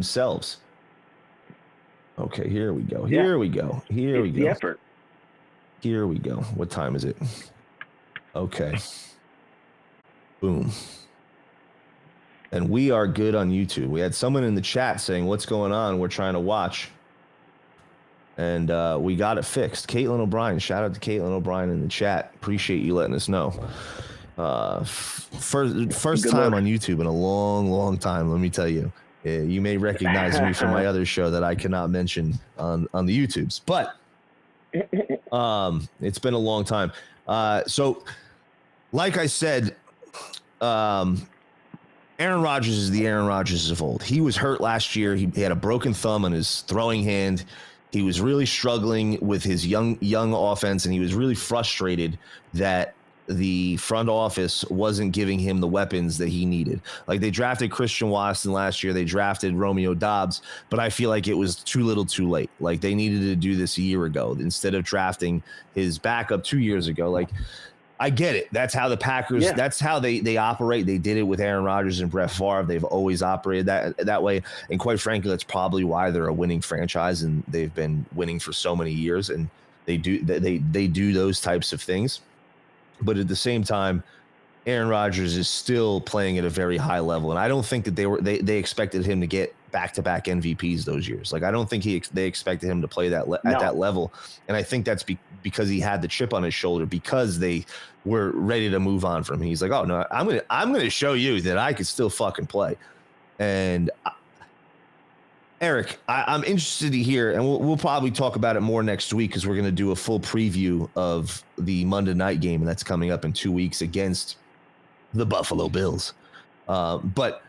themselves. Okay, here we go. Yeah. Here we go. Here we It's go. the effort. Here we go. What time is it? Okay. Boom. And we are good on YouTube. We had someone in the chat saying, what's going on? We're trying to watch. And we got it fixed. Caitlin O'Brien. Shout out to Caitlin O'Brien in the chat. Appreciate you letting us know. First time on YouTube in a long, long time, let me tell you. You may recognize me from my other show that I cannot mention on the YouTubes. But it's been a long time. So, like I said, Aaron Rodgers is the Aaron Rodgers of old. He was hurt last year. He had a broken thumb on his throwing hand. He was really struggling with his young offense, and he was really frustrated that the front office wasn't giving him the weapons that he needed. Like, they drafted Christian Watson last year. They drafted Romeo Doubs, but I feel like it was too little too late. Like, they needed to do this a year ago instead of drafting his backup 2 years ago. Like, I get it. That's how the Packers, that's how they operate. They did it with Aaron Rodgers and Brett Favre. They've always operated that way. And quite frankly, that's probably why they're a winning franchise, and they've been winning for so many years. And they do those types of things. But at the same time, Aaron Rodgers is still playing at a very high level. And I don't think that they expected him to get back-to-back MVPs those years. Like, I don't think they expected him to play at that level. And I think that's because he had the chip on his shoulder, because they were ready to move on from him. He's like, oh no, I'm going to show you that I could still fucking play. And Eric, I'm interested to hear, and we'll probably talk about it more next week, because we're going to do a full preview of the Monday night game, and that's coming up in 2 weeks against the Buffalo Bills. But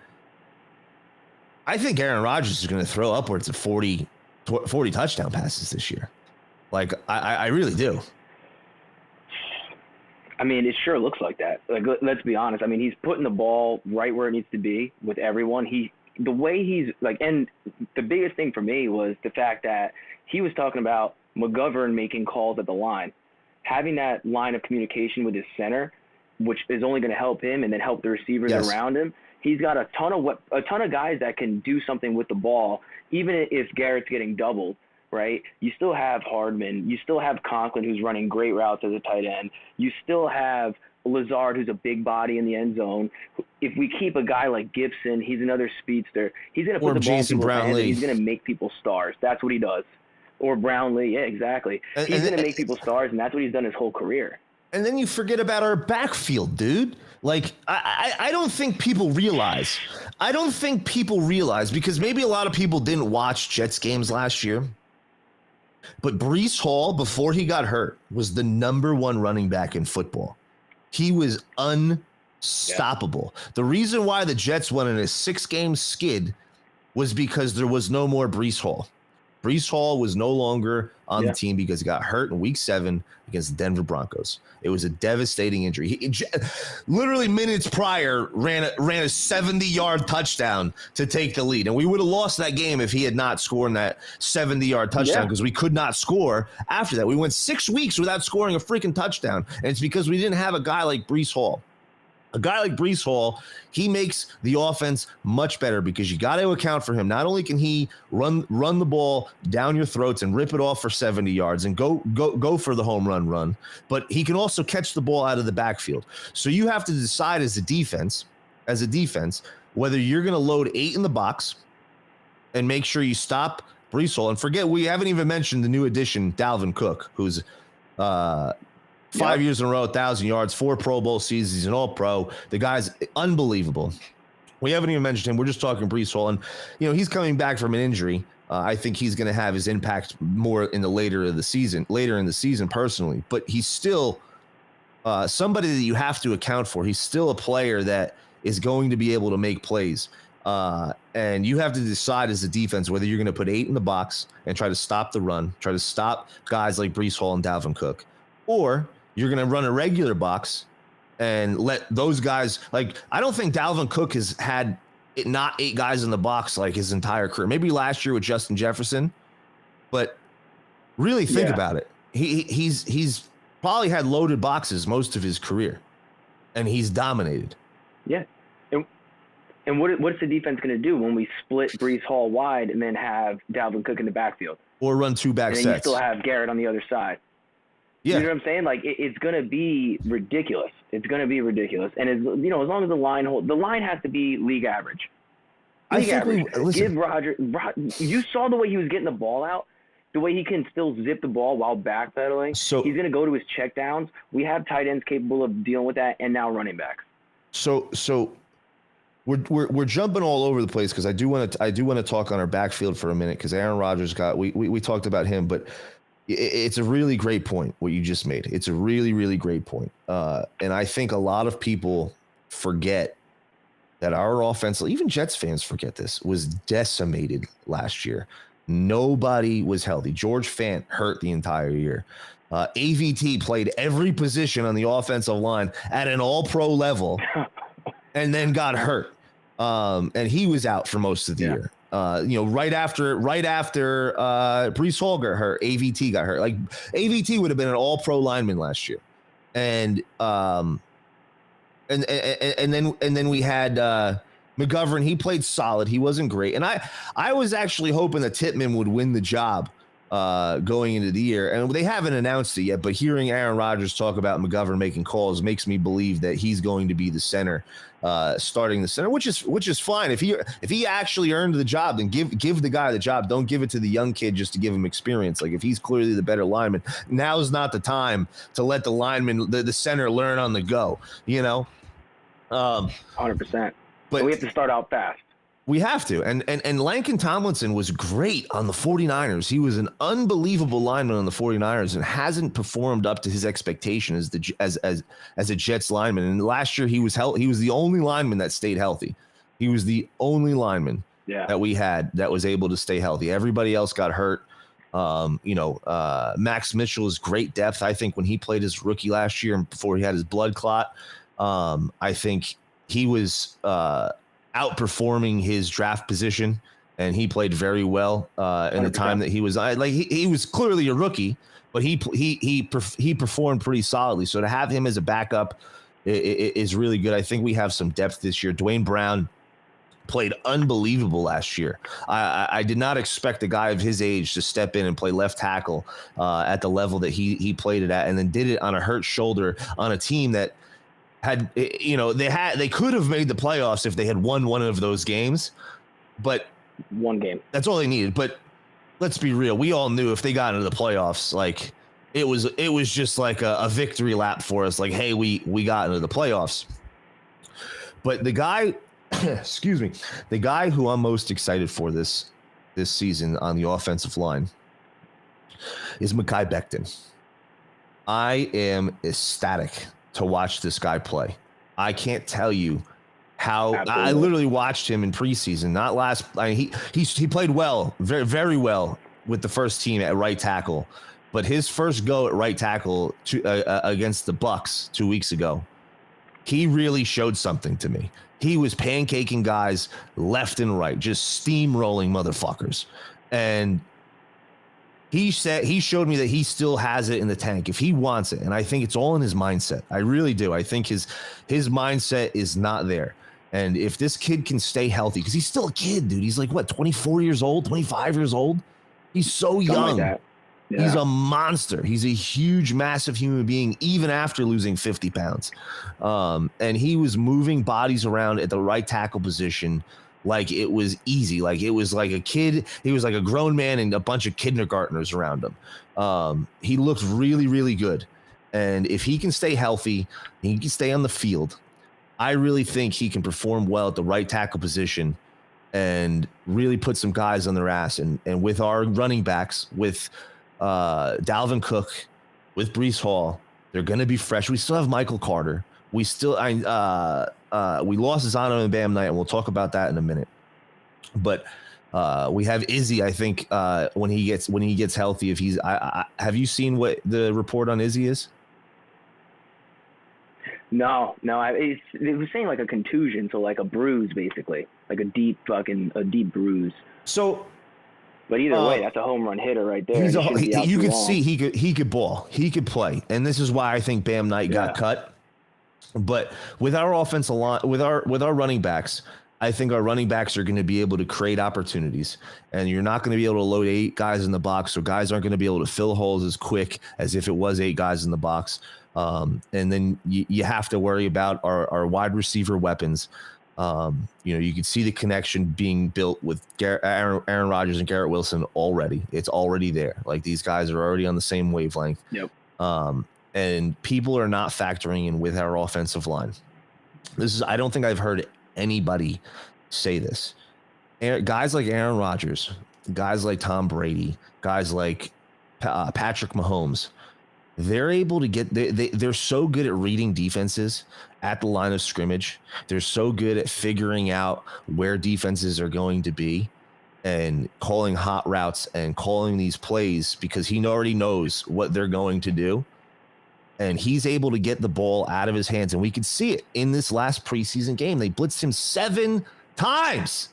I think Aaron Rodgers is going to throw upwards of 40 touchdown passes this year. Like, I really do. I mean, it sure looks like that. Like, let's be honest. I mean, he's putting the ball right where it needs to be with everyone. The way he's like, and the biggest thing for me was the fact that he was talking about McGovern making calls at the line, having that line of communication with his center, which is only going to help him and then help the receivers around him. He's got a ton of guys that can do something with the ball, even if Garrett's getting doubled, right? You still have Hardman. You still have Conklin, who's running great routes as a tight end. You still have Lazard, who's a big body in the end zone. If we keep a guy like Gibson, he's another speedster. He's going to put the ball in people's hands, and he's going to make people stars. That's what he does. Or Brownlee, yeah, exactly. He's going to make people stars, and that's what he's done his whole career. And then you forget about our backfield, dude. Like, I don't think people realize. Because maybe a lot of people didn't watch Jets games last year. But Breece Hall, before he got hurt, was the number one running back in football. He was unstoppable. Yeah. The reason why the Jets went in a 6-game skid was because there was no more Breece Hall. Breece Hall was no longer on the team because he got hurt in Week 7 against the Denver Broncos. It was a devastating injury. He literally minutes prior ran a 70-yard touchdown to take the lead. And we would have lost that game if he had not scored that 70-yard touchdown, because we could not score after that. We went 6 weeks without scoring a freaking touchdown. And it's because we didn't have a guy like Breece Hall. A guy like Breece Hall, he makes the offense much better, because you got to account for him. Not only can he run the ball down your throats and rip it off for 70 yards and go for the home run, but he can also catch the ball out of the backfield. So you have to decide as a defense, whether you're going to load 8 in the box and make sure you stop Breece Hall. And forget, we haven't even mentioned the new addition, Dalvin Cook, who's 5 years in a row, 1,000 yards, 4 Pro Bowl seasons. He's an All-Pro. The guy's unbelievable. We haven't even mentioned him. We're just talking Breece Hall. And, he's coming back from an injury. I think he's going to have his impact more in the later in the season personally. But he's still somebody that you have to account for. He's still a player that is going to be able to make plays. And you have to decide as a defense whether you're going to put 8 in the box and try to stop the run, try to stop guys like Breece Hall and Dalvin Cook, or you're going to run a regular box and let those guys, like, I don't think Dalvin Cook has had not 8 guys in the box like his entire career. Maybe last year with Justin Jefferson, but really think about it. He's probably had loaded boxes most of his career, and he's dominated. Yeah. And And what's the defense going to do when we split Breece Hall wide and then have Dalvin Cook in the backfield? Or run 2 back and then sets. You still have Garrett on the other side. Yeah. You know what I'm saying? Like, it's going to be ridiculous. It's going to be ridiculous. And, as long as the line has to be league average. Give Rodgers. You saw the way he was getting the ball out, the way he can still zip the ball while backpedaling. So he's going to go to his checkdowns. We have tight ends capable of dealing with that, and now running backs. So we're jumping all over the place because I do want to talk on our backfield for a minute because Aaron Rodgers we talked about him, but it's a really great point what you just made. It's a really, really great point. And I think a lot of people forget that our offense, even Jets fans forget this, was decimated last year. Nobody was healthy. George Fant hurt the entire year. AVT played every position on the offensive line at an all-pro level and then got hurt. And he was out for most of the year. Right after Breece Hall got hurt, AVT got hurt. Like AVT would have been an all-pro lineman last year. And then we had McGovern. He played solid. He wasn't great. And I was actually hoping that Tittman would win the job going into the year. And they haven't announced it yet, but hearing Aaron Rodgers talk about McGovern making calls makes me believe that he's going to be the center, starting the center, which is fine. If he actually earned the job, then give the guy the job. Don't give it to the young kid just to give him experience. Like if he's clearly the better lineman, now's not the time to let the lineman, the center learn on the go, 100%. But we have to start out fast. We have to. And Laken Tomlinson was great on the 49ers. He was an unbelievable lineman on the 49ers and hasn't performed up to his expectation as a Jets lineman. And last year he was the only lineman that stayed healthy. He was the only lineman that we had that was able to stay healthy. Everybody else got hurt. Max Mitchell is great depth. I think when he played his rookie last year and before he had his blood clot, I think he was outperforming his draft position, and he played very well in the time that he was he was clearly a rookie, but he performed pretty solidly. So to have him as a backup is really good. I think we have some depth this year. Dwayne Brown played unbelievable last year. I did not expect a guy of his age to step in and play left tackle at the level that he played it at, and then did it on a hurt shoulder on a team that had, they could have made the playoffs if they had won one of those games, but one game, that's all they needed. But let's be real. We all knew if they got into the playoffs, like it was just like a victory lap for us. Like, hey, we got into the playoffs. But the guy, the guy who I'm most excited for this season on the offensive line is Mekhi Becton. I am ecstatic to watch this guy play. I can't tell you how. Absolutely. I literally watched him in preseason, not last. He played well, very, very well with the first team at right tackle, but his first go at right tackle against the Bucks 2 weeks ago, he really showed something to me. He was pancaking guys left and right, just steamrolling motherfuckers, and he showed me that he still has it in the tank if he wants it. And I think it's all in his mindset. I really do. I think his mindset is not there. And if this kid can stay healthy, because he's still a kid, dude. He's like, what, 24 years old, 25 years old? He's so young. Like yeah. He's a monster. He's a huge, massive human being, even after losing 50 pounds. And he was moving bodies around at the right tackle position like it was easy. Like it was like a kid. He was like a grown man and a bunch of kindergartners around him. He looked really, really good. And if he can stay healthy, he can stay on the field, I really think he can perform well at the right tackle position and really put some guys on their ass. And with our running backs, with Dalvin Cook, with Breece Hall, they're going to be fresh. We still have Michael Carter. We still, we lost Zano and Bam Knight, and we'll talk about that in a minute. But we have Izzy. I think when he gets healthy, if he's, have you seen what the report on Izzy is? No. It was saying like a contusion, so like a bruise, basically, like a deep bruise. So. But either way, that's a home run hitter right there. You could see he could ball, he could play, and this is why I think Bam Knight got cut. But with our offensive line, with our running backs, I think our running backs are going to be able to create opportunities, and you're not going to be able to load 8 guys in the box, so guys aren't going to be able to fill holes as quick as if it was 8 guys in the box. And then you have to worry about our wide receiver weapons. You can see the connection being built with Aaron Rodgers and Garrett Wilson already. It's already there. Like, these guys are already on the same wavelength. Yep. And people are not factoring in with our offensive line. I don't think I've heard anybody say this. Guys like Aaron Rodgers, guys like Tom Brady, guys like Patrick Mahomes, they're able to they're so good at reading defenses at the line of scrimmage. They're so good at figuring out where defenses are going to be and calling hot routes and calling these plays, because he already knows what they're going to do. And he's able to get the ball out of his hands. And we could see it in this last preseason game. They blitzed him 7 times.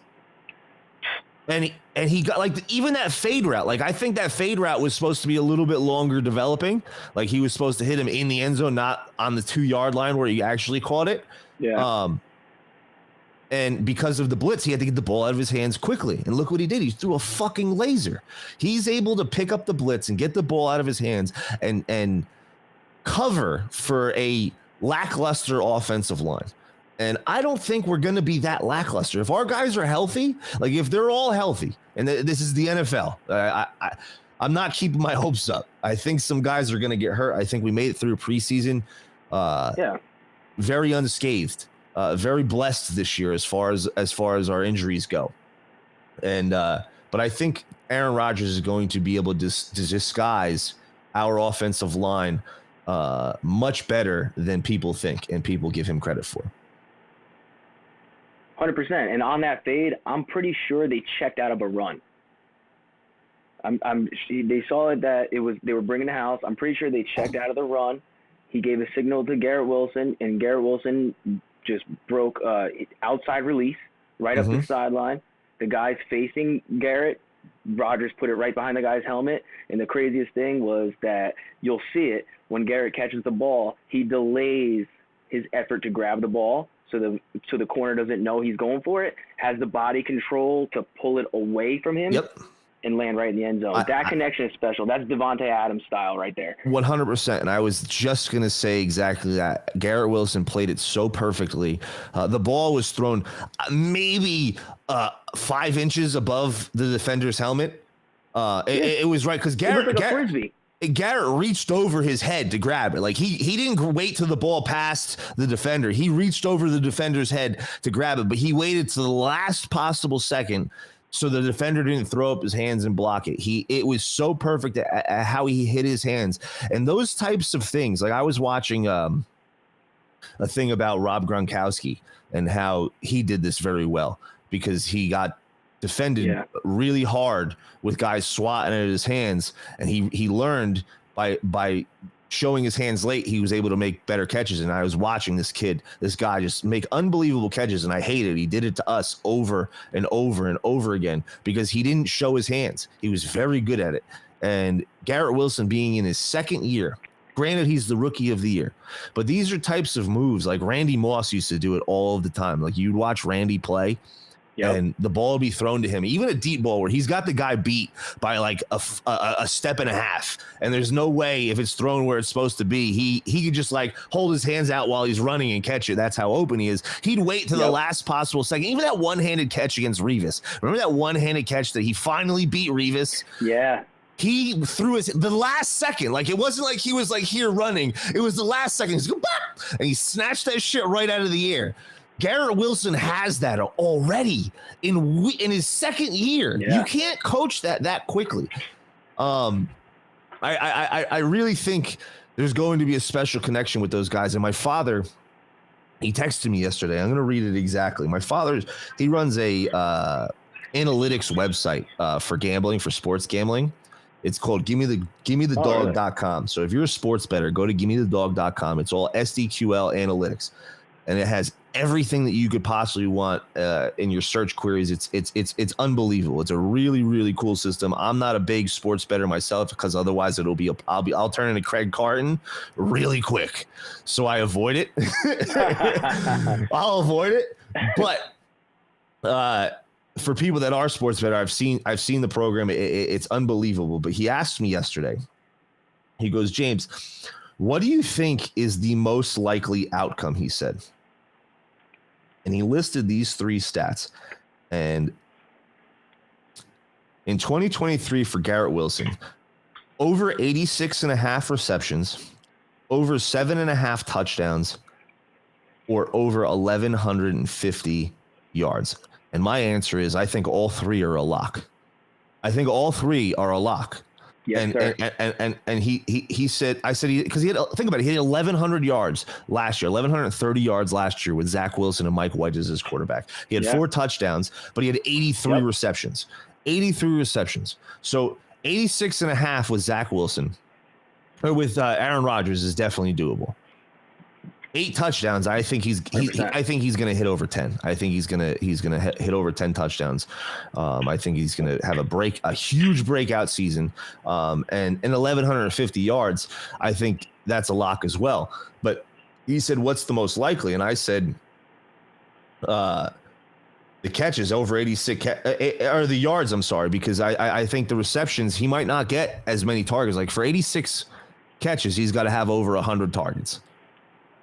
And he got, like, even that fade route. Like, I think that fade route was supposed to be a little bit longer developing. Like, he was supposed to hit him in the end zone, not on the 2-yard line where he actually caught it. Yeah. And because of the blitz, he had to get the ball out of his hands quickly. And look what he did. He threw a fucking laser. He's able to pick up the blitz and get the ball out of his hands and cover for a lackluster offensive line. And I don't think we're going to be that lackluster. If our guys are healthy, like if they're all healthy, and this is the NFL, I'm not keeping my hopes up. I think some guys are going to get hurt. I think we made it through preseason very unscathed, very blessed this year as far as our injuries go. And but I think Aaron Rodgers is going to be able to disguise our offensive line much better than people think and people give him credit for. 100%. And on that fade, I'm pretty sure they checked out of a run. They saw that they were bringing the house. I'm pretty sure they checked out of the run. He gave a signal to Garrett Wilson, and Garrett Wilson just broke outside release right up the sideline. The guy's facing Garrett. Rodgers put it right behind the guy's helmet. And the craziest thing was that you'll see it when Garrett catches the ball. He delays his effort to grab the ball so the corner doesn't know he's going for it, has the body control to pull it away from him. Yep. And land right in the end zone. That connection is special. That's Devontae Adams style right there. 100%. And I was just going to say exactly that. Garrett Wilson played it so perfectly. The ball was thrown maybe 5 inches above the defender's helmet. It was right because Garrett reached over his head to grab it. Like he didn't wait till the ball passed the defender. He reached over the defender's head to grab it, but he waited to the last possible second so the defender didn't throw up his hands and block it. It was so perfect at how he hit his hands. And those types of things, like I was watching a thing about Rob Gronkowski and how he did this very well because he got defended really hard with guys swatting at his hands. And he learned by showing his hands late, he was able to make better catches. And I was watching this guy just make unbelievable catches. And I hate it. He did it to us over and over and over again because he didn't show his hands. He was very good at it. And Garrett Wilson being in his second year, granted, he's the rookie of the year, but these are types of moves like Randy Moss used to do it all of the time. Like you'd watch Randy play. Yep. And the ball will be thrown to him, even a deep ball where he's got the guy beat by like a step and a half. And there's no way if it's thrown where it's supposed to be, he could just like hold his hands out while he's running and catch it. That's how open he is. He'd wait to the last possible second. Even that one-handed catch against Revis. Remember that one-handed catch that he finally beat Revis? Yeah. He threw the last second. Like, it wasn't like he was like here running. It was the last second. He's going, and he snatched that shit right out of the air. Garrett Wilson has that already in his second year. Yeah. You can't coach that quickly. I really think there's going to be a special connection with those guys. And my father, he texted me yesterday. I'm going to read it exactly. My father, he runs a analytics website for gambling, for sports gambling. It's called GimmeTheDog.com. So if you're a sports bettor, go to GimmeTheDog.com. It's all SDQL analytics. And it has everything that you could possibly want in your search queries. It's unbelievable. It's a really, really cool system. I'm not a big sports bettor myself because otherwise I'll turn into Craig Carton really quick. So I avoid it. I'll avoid it. But For people that are sports better, I've seen the program. It's unbelievable. But he asked me yesterday. He goes, James, what do you think is the most likely outcome? He said, and he listed these 3 stats. And in 2023 for Garrett Wilson, over 86.5 receptions, over 7.5 touchdowns, or over 1,150 yards. And my answer is I think all 3 are a lock. I think all 3 are a lock. Yes, sir. And he said, I said, because he had, think about it, he had 1,100 yards last year, 1,130 yards last year with Zach Wilson and Mike White as his quarterback. He had 4 touchdowns, but he had 83 receptions. 83 receptions. So 86.5 with Zach Wilson, or with Aaron Rodgers, is definitely doable. 8 touchdowns. I think he's going to hit over 10. I think he's going to hit over 10 touchdowns. I think he's going to have a huge breakout season. And 1,150 yards. I think that's a lock as well. But he said, what's the most likely? And I said, the catches over 86 or the yards. I'm sorry, because I think the receptions, he might not get as many targets. Like for 86 catches, he's got to have over 100 targets.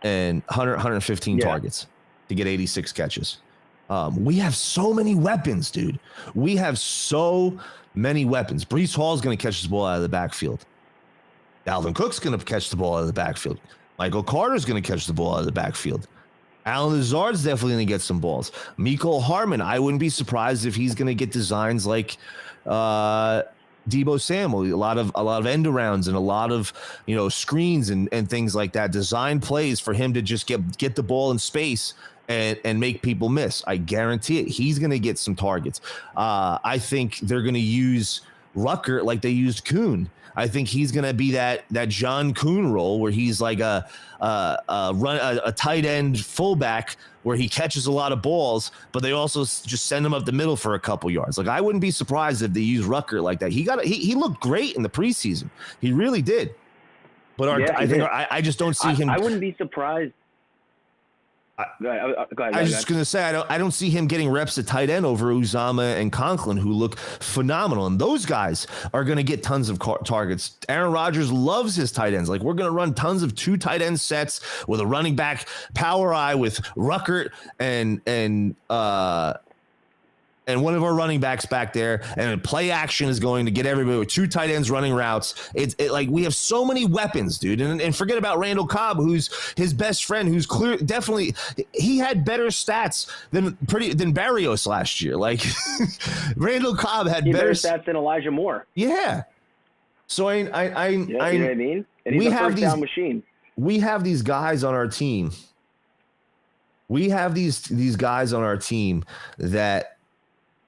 And 115 targets to get 86 catches. We have so many weapons, dude. We have so many weapons. Breece Hall is going to catch the ball out of the backfield. Dalvin Cook's going to catch the ball out of the backfield. Michael Carter's going to catch the ball out of the backfield. Alan Lazard's definitely going to get some balls. Mecole Hardman, I wouldn't be surprised if he's going to get designs like Deebo Samuel, a lot of end arounds and a lot of, screens and things like that, design plays for him to just get the ball in space and make people miss. I guarantee it. He's going to get some targets. I think they're going to use Rucker like they used Kuhn. I think he's going to be that John Kuhn role where he's like a tight end fullback where he catches a lot of balls, but they also just send him up the middle for a couple yards. Like I wouldn't be surprised if they use Rucker like that. He looked great in the preseason. He really did. But I just don't see him. I wouldn't be surprised. Go ahead, I was just going to say, I don't see him getting reps at tight end over Uzama and Conklin, who look phenomenal. And those guys are going to get tons of targets. Aaron Rodgers loves his tight ends. Like, we're going to run tons of 2 tight end sets with a running back power eye with Ruckert and one of our running backs back there, and play action is going to get everybody with 2 tight ends running routes. Like we have so many weapons, dude. And forget about Randall Cobb, who's his best friend, who's definitely he had better stats than Barrios last year. Like Randall Cobb had better stats than Elijah Moore. Yeah. So you know what I mean? And he's a first down machine. We have these guys on our team. We have these guys on our team that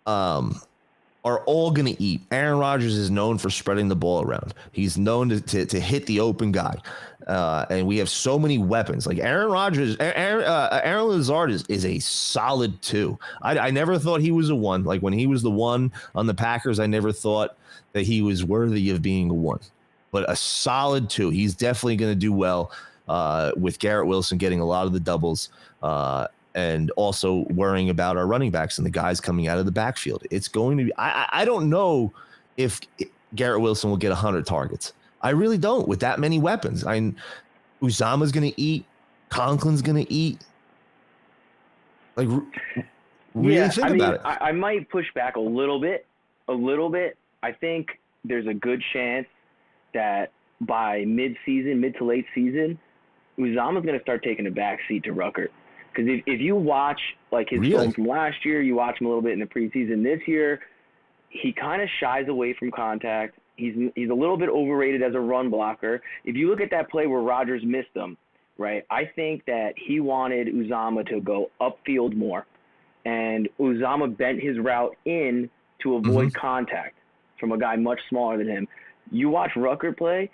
are all going to eat. Aaron Rodgers is known for spreading the ball around. He's known to hit the open guy. And we have so many weapons. Like Aaron Lazard is a solid 2. I never thought he was a 1. Like when he was the 1 on the Packers, I never thought that he was worthy of being a 1. But a solid 2. He's definitely going to do well with Garrett Wilson getting a lot of the doubles. And also worrying about our running backs and the guys coming out of the backfield. It's going to be, I don't know if Garrett Wilson will get 100 targets. I really don't with that many weapons. Uzama's going to eat. Conklin's going to eat. Like, really think about it. I might push back a little bit. I think there's a good chance that by mid to late season, Uzama's going to start taking a back seat to Ruckert. Because if you watch like his film from last year, you watch him a little bit in the preseason this year, he kind of shies away from contact. He's a little bit overrated as a run blocker. If you look at that play where Rodgers missed him, right, I think that he wanted Uzama to go upfield more. And Uzama bent his route in to avoid contact from a guy much smaller than him. You watch Ruckert play.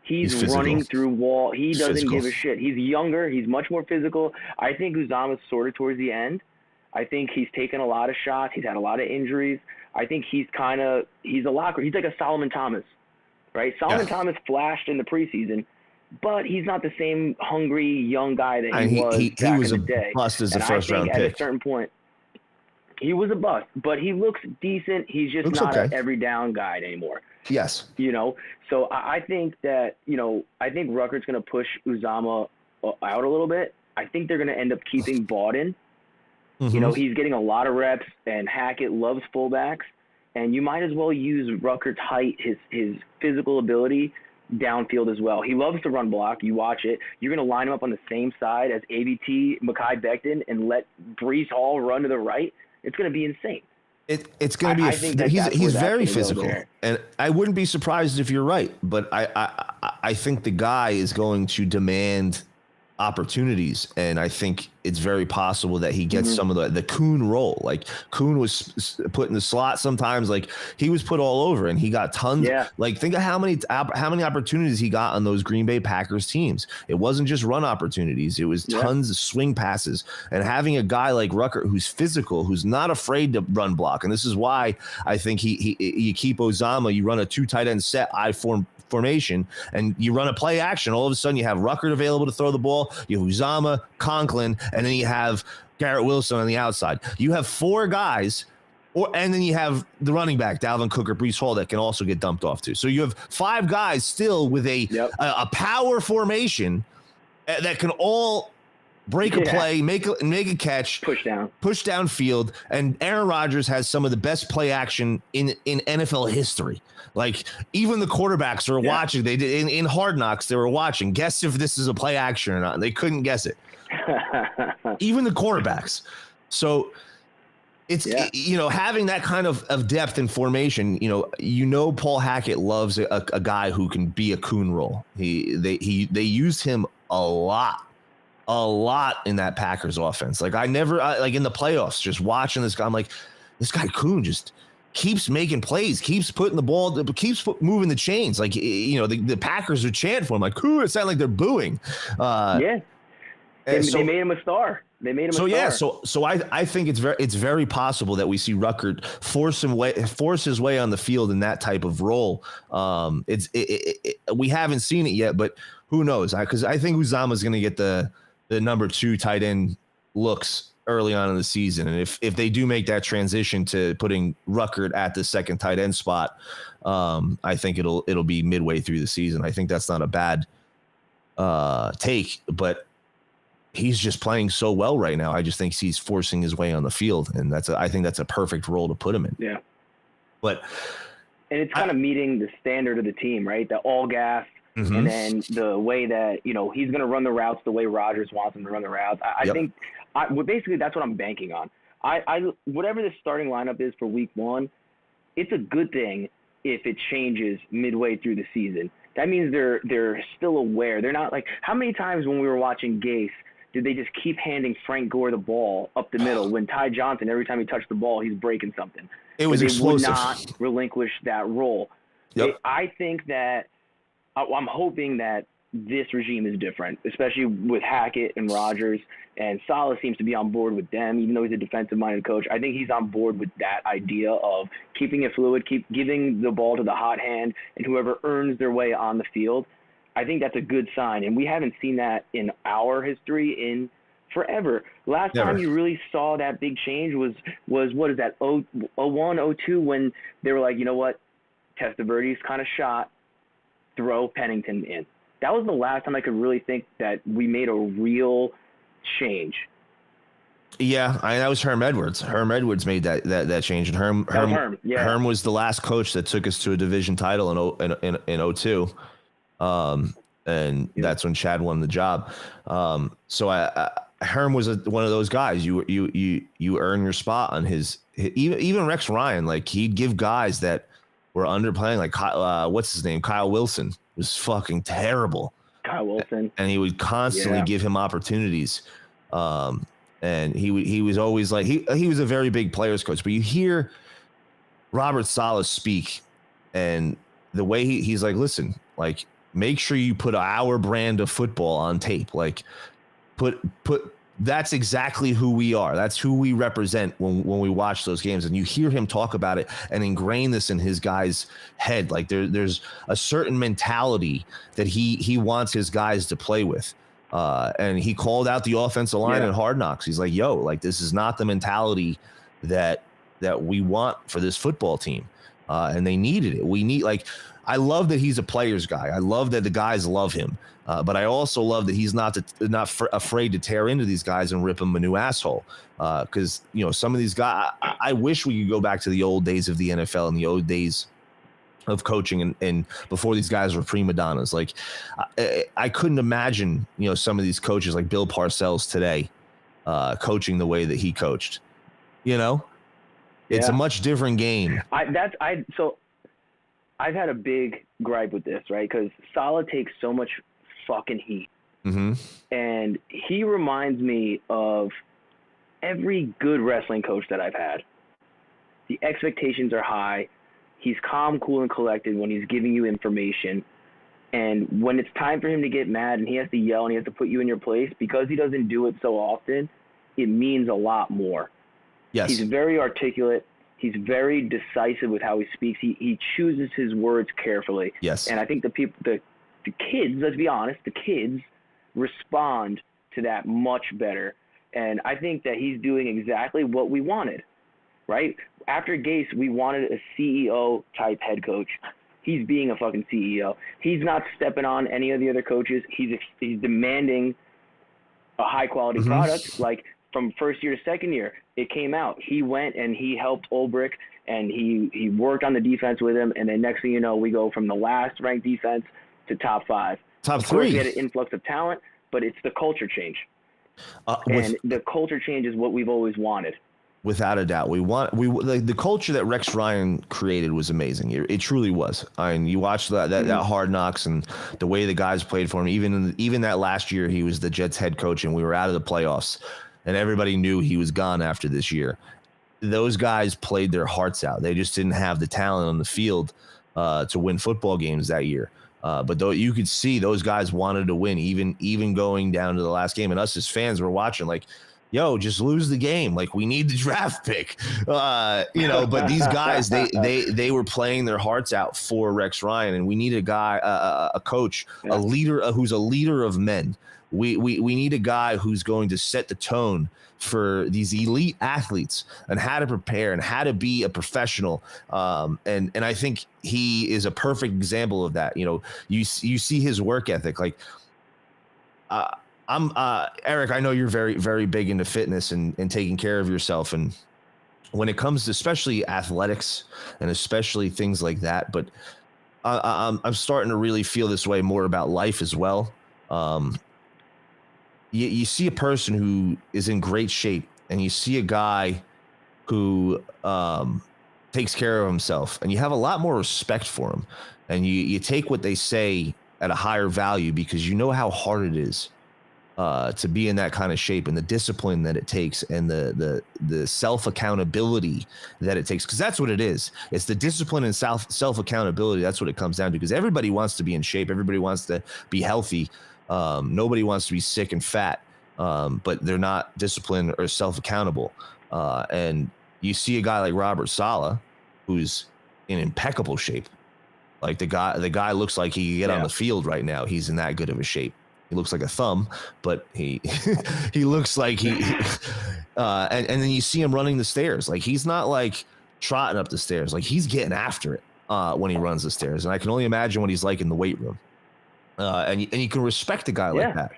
He's running through wall. He doesn't give a shit. He's younger. He's much more physical. I think Uzama's sort of towards the end. I think he's taken a lot of shots. He's had a lot of injuries. I think he's a locker. He's like a Solomon Thomas, right? Solomon Thomas flashed in the preseason, but he's not the same hungry young guy that he was back in the day. Bust as a first round pick. At a certain point, He was a bust, but he looks decent. He's just not okay. an every down guy anymore. Yes. So I think that, I think Rutgers going to push Uzama out a little bit. I think they're going to end up keeping Bawden. Mm-hmm. He's getting a lot of reps, and Hackett loves fullbacks. And you might as well use Rutgers' height, his physical ability downfield as well. He loves to run block. You watch it. You're going to line him up on the same side as ABT, Mekhi Becton, and let Breece Hall run to the right. It's going to be insane. It's going to be he's very physical, and I wouldn't be surprised if you're right. But I think the guy is going to demand opportunities, and I think it's very possible that he gets some of the Kuhn role. Like Kuhn was put in the slot sometimes, like he was put all over, and he got tons. Yeah. Like think of how many opportunities he got on those Green Bay Packers teams. It wasn't just run opportunities; it was tons of swing passes. And having a guy like Rucker who's physical, who's not afraid to run block, and this is why I think you keep Uzama. You run a 2 tight end set formation, and you run a play action. All of a sudden, you have Ruckert available to throw the ball. You have Uzama, Conklin, and then you have Garrett Wilson on the outside. You have 4 guys, and then you have the running back, Dalvin Cook or Breece Hall, that can also get dumped off too. So you have 5 guys still with a power formation that can all break a play, make a catch, push downfield, and Aaron Rodgers has some of the best play action in NFL history. Like even the quarterbacks are watching. They did in Hard Knocks. They were watching. Guess if this is a play action or not. They couldn't guess it. Even the quarterbacks. So it's having that kind of depth and formation. Paul Hackett loves a guy who can be a Kuhn role. They used him a lot in that Packers offense. Like in the playoffs, just watching this guy, I'm like, this guy Kuhn just keeps making plays, keeps putting the ball, keeps moving the chains. Like, the Packers are chanting for him. Like, Kuhn, it sounded like they're booing. They made him a star. So I think it's very possible that we see Ruckert force his way on the field in that type of role. We haven't seen it yet, but who knows? Because I think Uzama is going to get the number 2 tight end looks early on in the season. And if they do make that transition to putting Ruckert at the second tight end spot, I think it'll be midway through the season. I think that's not a bad take, but he's just playing so well right now. I just think he's forcing his way on the field, and I think that's a perfect role to put him in. Yeah. And it's kind of meeting the standard of the team, right? The all gas. Mm-hmm. And then the way that, he's going to run the routes the way Rodgers wants him to run the routes. I think basically that's what I'm banking on. Whatever the starting lineup is for week 1, it's a good thing if it changes midway through the season. That means they're still aware. They're not like, how many times when we were watching Gase did they just keep handing Frank Gore the ball up the middle when Ty Johnson, every time he touched the ball, he's breaking something? It was explosive. They would not relinquish that role. Yep. I think that I'm hoping that this regime is different, especially with Hackett and Rodgers, and Saleh seems to be on board with them, even though he's a defensive-minded coach. I think he's on board with that idea of keeping it fluid, keep giving the ball to the hot hand, and whoever earns their way on the field. I think that's a good sign, and we haven't seen that in our history in forever. Last time you really saw that big change was what is that, 01, 02, when they were like, you know what, Testaverde's kind of shot, throw Pennington in. That was the last time I could really think that we made a real change. Yeah, that was Herm Edwards. Herm Edwards made that change, and Herm was the last coach that took us to a division title in 02. That's when Chad won the job. So Herm was one of those guys. You earn your spot on his. Even Rex Ryan, like he'd give guys that were underplaying, like what's his name, Kyle Wilson, was fucking terrible. Kyle Wilson, and he would constantly give him opportunities. And he was always like he was a very big players coach. But you hear Robert Saleh speak, and the way he's like, listen, like make sure you put our brand of football on tape. Like put that's exactly who we are. That's who we represent when we watch those games. And you hear him talk about it and ingrain this in his guys' head. Like there's a certain mentality that he wants his guys to play with. And he called out the offensive line in Hard Knocks. He's like, yo, like this is not the mentality that we want for this football team. And they needed it. I love that he's a player's guy. I love that the guys love him. But I also love that he's not afraid to tear into these guys and rip them a new asshole. Because, some of these guys, I wish we could go back to the old days of the NFL and the old days of coaching and before these guys were prima donnas. Like, I couldn't imagine, some of these coaches like Bill Parcells today coaching the way that he coached. It's a much different game. So I've had a big gripe with this, right? Because Saleh takes so much fucking heat. Mm-hmm. And he reminds me of every good wrestling coach that I've had. The expectations are high. He's calm, cool, and collected when he's giving you information. And when it's time for him to get mad and he has to yell and he has to put you in your place, because he doesn't do it so often, it means a lot more. Yes. He's very articulate. He's very decisive with how he speaks. He chooses his words carefully. Yes. And I think the kids, let's be honest, the kids respond to that much better. And I think that he's doing exactly what we wanted, right? After Gase, we wanted a CEO-type head coach. He's being a fucking CEO. He's not stepping on any of the other coaches. He's demanding a high-quality product. Like, from first year to second year, it came out. He went and he helped Ulbrich, and he worked on the defense with him. And then next thing you know, we go from the last ranked defense to top 5. Top 3. Of course, we had an influx of talent, but it's the culture change. And the culture change is what we've always wanted. Without a doubt, the culture that Rex Ryan created was amazing. It truly was. I mean, you watch that Hard Knocks and the way the guys played for him. Even that last year, he was the Jets head coach, and we were out of the playoffs, and everybody knew he was gone after this year. Those guys played their hearts out. They just didn't have the talent on the field to win football games that year. But though you could see those guys wanted to win, even going down to the last game, and us as fans were watching like, yo, just lose the game. Like, we need the draft pick, but these guys, they were playing their hearts out for Rex Ryan, and we need a guy, a coach, a leader who's a leader of men. We need a guy who's going to set the tone for these elite athletes and how to prepare and how to be a professional. And I think he is a perfect example of that. You see his work ethic. Like, Eric, I know you're very, very big into fitness and taking care of yourself. And when it comes to especially athletics and especially things like that, but I'm starting to really feel this way more about life as well. You see a person who is in great shape, and you see a guy who takes care of himself, and you have a lot more respect for him, and you take what they say at a higher value because you know how hard it is to be in that kind of shape, and the discipline that it takes, and the self accountability that it takes, because that's what it is. It's the discipline and self accountability. That's what it comes down to, because everybody wants to be in shape. Everybody wants to be healthy. Nobody wants to be sick and fat, but they're not disciplined or self accountable. And you see a guy like Robert Saleh, who's in impeccable shape. Like, the guy looks like he could get on the field right now. He's in that good of a shape. He looks like a thumb, but he looks like he. And then you see him running the stairs. Like, he's not like trotting up the stairs. Like, he's getting after it when he runs the stairs. And I can only imagine what he's like in the weight room. And you can respect a guy like that,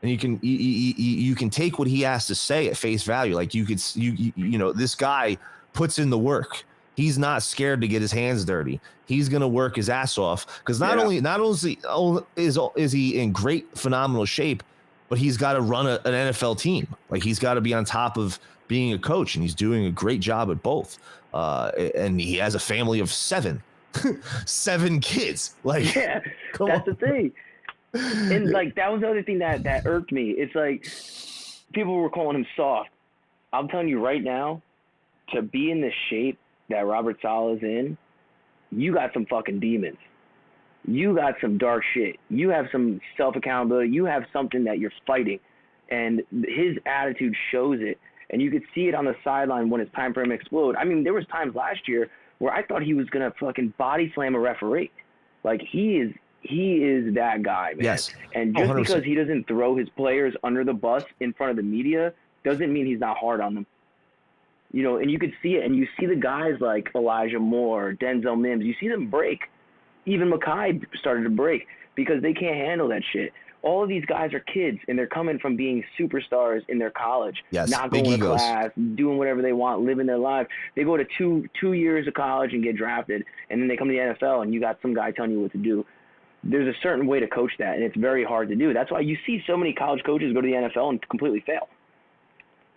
and you can take what he has to say at face value. Like, this guy puts in the work. He's not scared to get his hands dirty. He's gonna work his ass off, because not only is he in great, phenomenal shape, but he's got to run an NFL team. Like, he's got to be on top of being a coach, and he's doing a great job at both. And he has a family of 7 kids. Like, that's the thing. And like, that was the other thing that irked me. It's like, people were calling him soft. I'm telling you right now, to be in the shape that Robert Saleh is in, you got some fucking demons. You got some dark shit. You have some self-accountability. You have something that you're fighting. And his attitude shows it. And you could see it on the sideline when it's time for him to explode. I mean, there was times last year where I thought he was going to fucking body slam a referee. Like, he is that guy, man. Yes. And just because he doesn't throw his players under the bus in front of the media doesn't mean he's not hard on them. And you could see it, and you see the guys like Elijah Moore, Denzel Mims, you see them break. Even Makai started to break because they can't handle that shit. All of these guys are kids, and they're coming from being superstars in their college, Yes, not big going to egos. class, doing whatever they want, living their life. They go to two years of college and get drafted, and then they come to the NFL, and you got some guy telling you what to do. There's a certain way to coach that, and it's very hard to do. That's why you see so many college coaches go to the NFL and completely fail.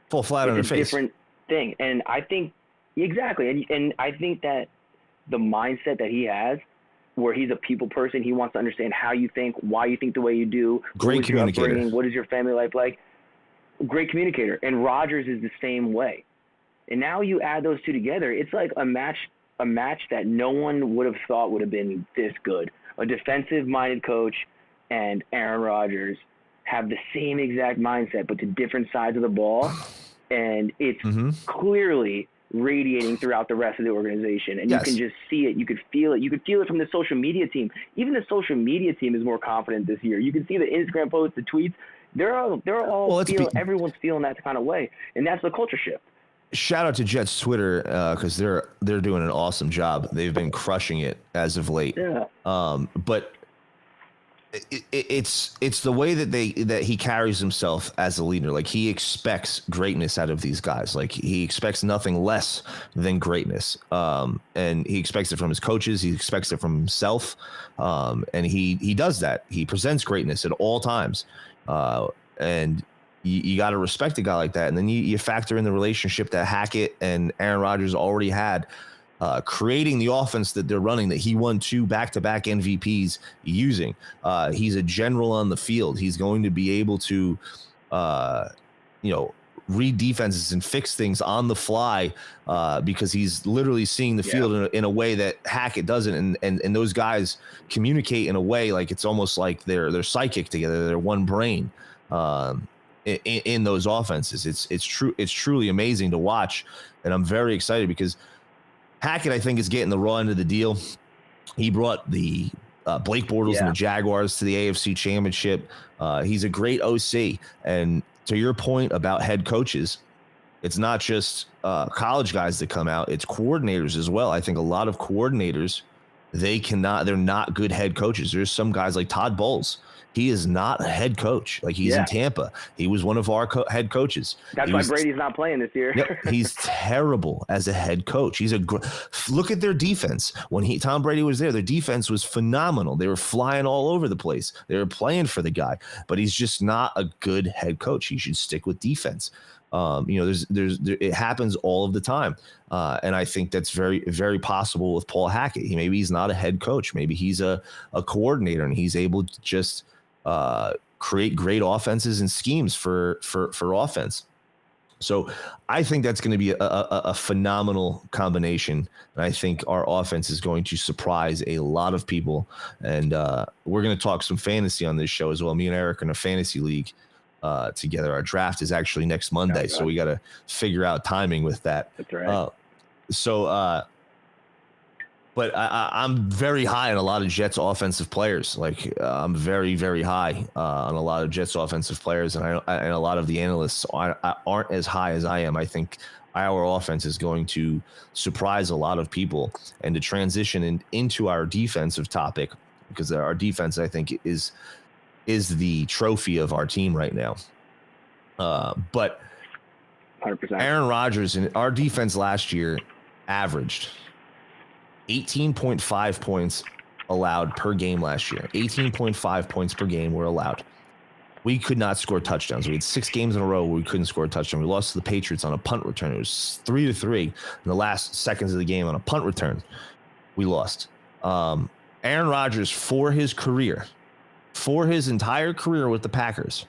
Fall flat on their face. It's a different thing, and I think exactly, and I think that the mindset that he has, where he's a people person, he wants to understand how you think, why you think the way you do. Great communicator. What is your family life like? Great communicator, and Rodgers is the same way. And now you add those two together, it's like a match that no one would have thought would have been this good. A defensive-minded coach and Aaron Rodgers have the same exact mindset, but to different sides of the ball, and it's clearly radiating throughout the rest of the organization. And yes. You can just see it. You could feel it. You could feel it from the social media team. Even the social media team is more confident this year. You can see the Instagram posts, the tweets. Everyone's feeling that kind of way, and that's the culture shift. Shout out to Jets Twitter because they're doing an awesome job. They've been crushing it as of late. Yeah. But it's the way that he carries himself as a leader. Like, he expects greatness out of these guys. Like, he expects nothing less than greatness. And he expects it from his coaches. He expects it from himself. And he does that. He presents greatness at all times. And you got to respect a guy like that. And then you factor in the relationship that Hackett and Aaron Rodgers already had, creating the offense that they're running, that he won 2 back-to-back MVPs using. He's a general on the field. He's going to be able to, read defenses and fix things on the fly because he's literally seeing the field in a way that Hackett doesn't. And those guys communicate in a way like it's almost like they're psychic together. They're one brain. In those offenses, it's true. It's truly amazing to watch, and I'm very excited because Hackett, I think, is getting the raw end of the deal. He brought the Blake Bortles and the Jaguars to the AFC Championship. He's a great OC, and to your point about head coaches, it's not just college guys that come out; it's coordinators as well. I think a lot of coordinators they're not good head coaches. There's some guys like Todd Bowles. He is not a head coach. Like, he's in Tampa. He was one of our head coaches. That's why Brady's not playing this year. He's terrible as a head coach. He's look at their defense. When Tom Brady was there, their defense was phenomenal. They were flying all over the place. They were playing for the guy, but he's just not a good head coach. He should stick with defense. It happens all of the time. And I think that's very, very possible with Paul Hackett. Maybe he's not a head coach. Maybe he's a coordinator, and he's able to just create great offenses and schemes for offense. So I think that's going to be a phenomenal combination. And I think our offense is going to surprise a lot of people. And we're going to talk some fantasy on this show as well. Me and Eric are in a fantasy league together. Our draft is actually next Monday, so we got to figure out timing with that. That's right. But I'm very high on a lot of Jets offensive players. Like, I'm very, very high on a lot of Jets offensive players, and a lot of the analysts aren't as high as I am. I think our offense is going to surprise a lot of people, and to transition into our defensive topic, because our defense, I think, is the trophy of our team right now. But 100%. Aaron Rodgers and our defense last year averaged 18.5 points allowed per game last year. 18.5 points per game were allowed. We could not score touchdowns. We had 6 games in a row where we couldn't score a touchdown. We lost to the Patriots on a punt return. It was 3-3 in the last seconds of the game on a punt return. We lost. Aaron Rodgers, for his entire career with the Packers,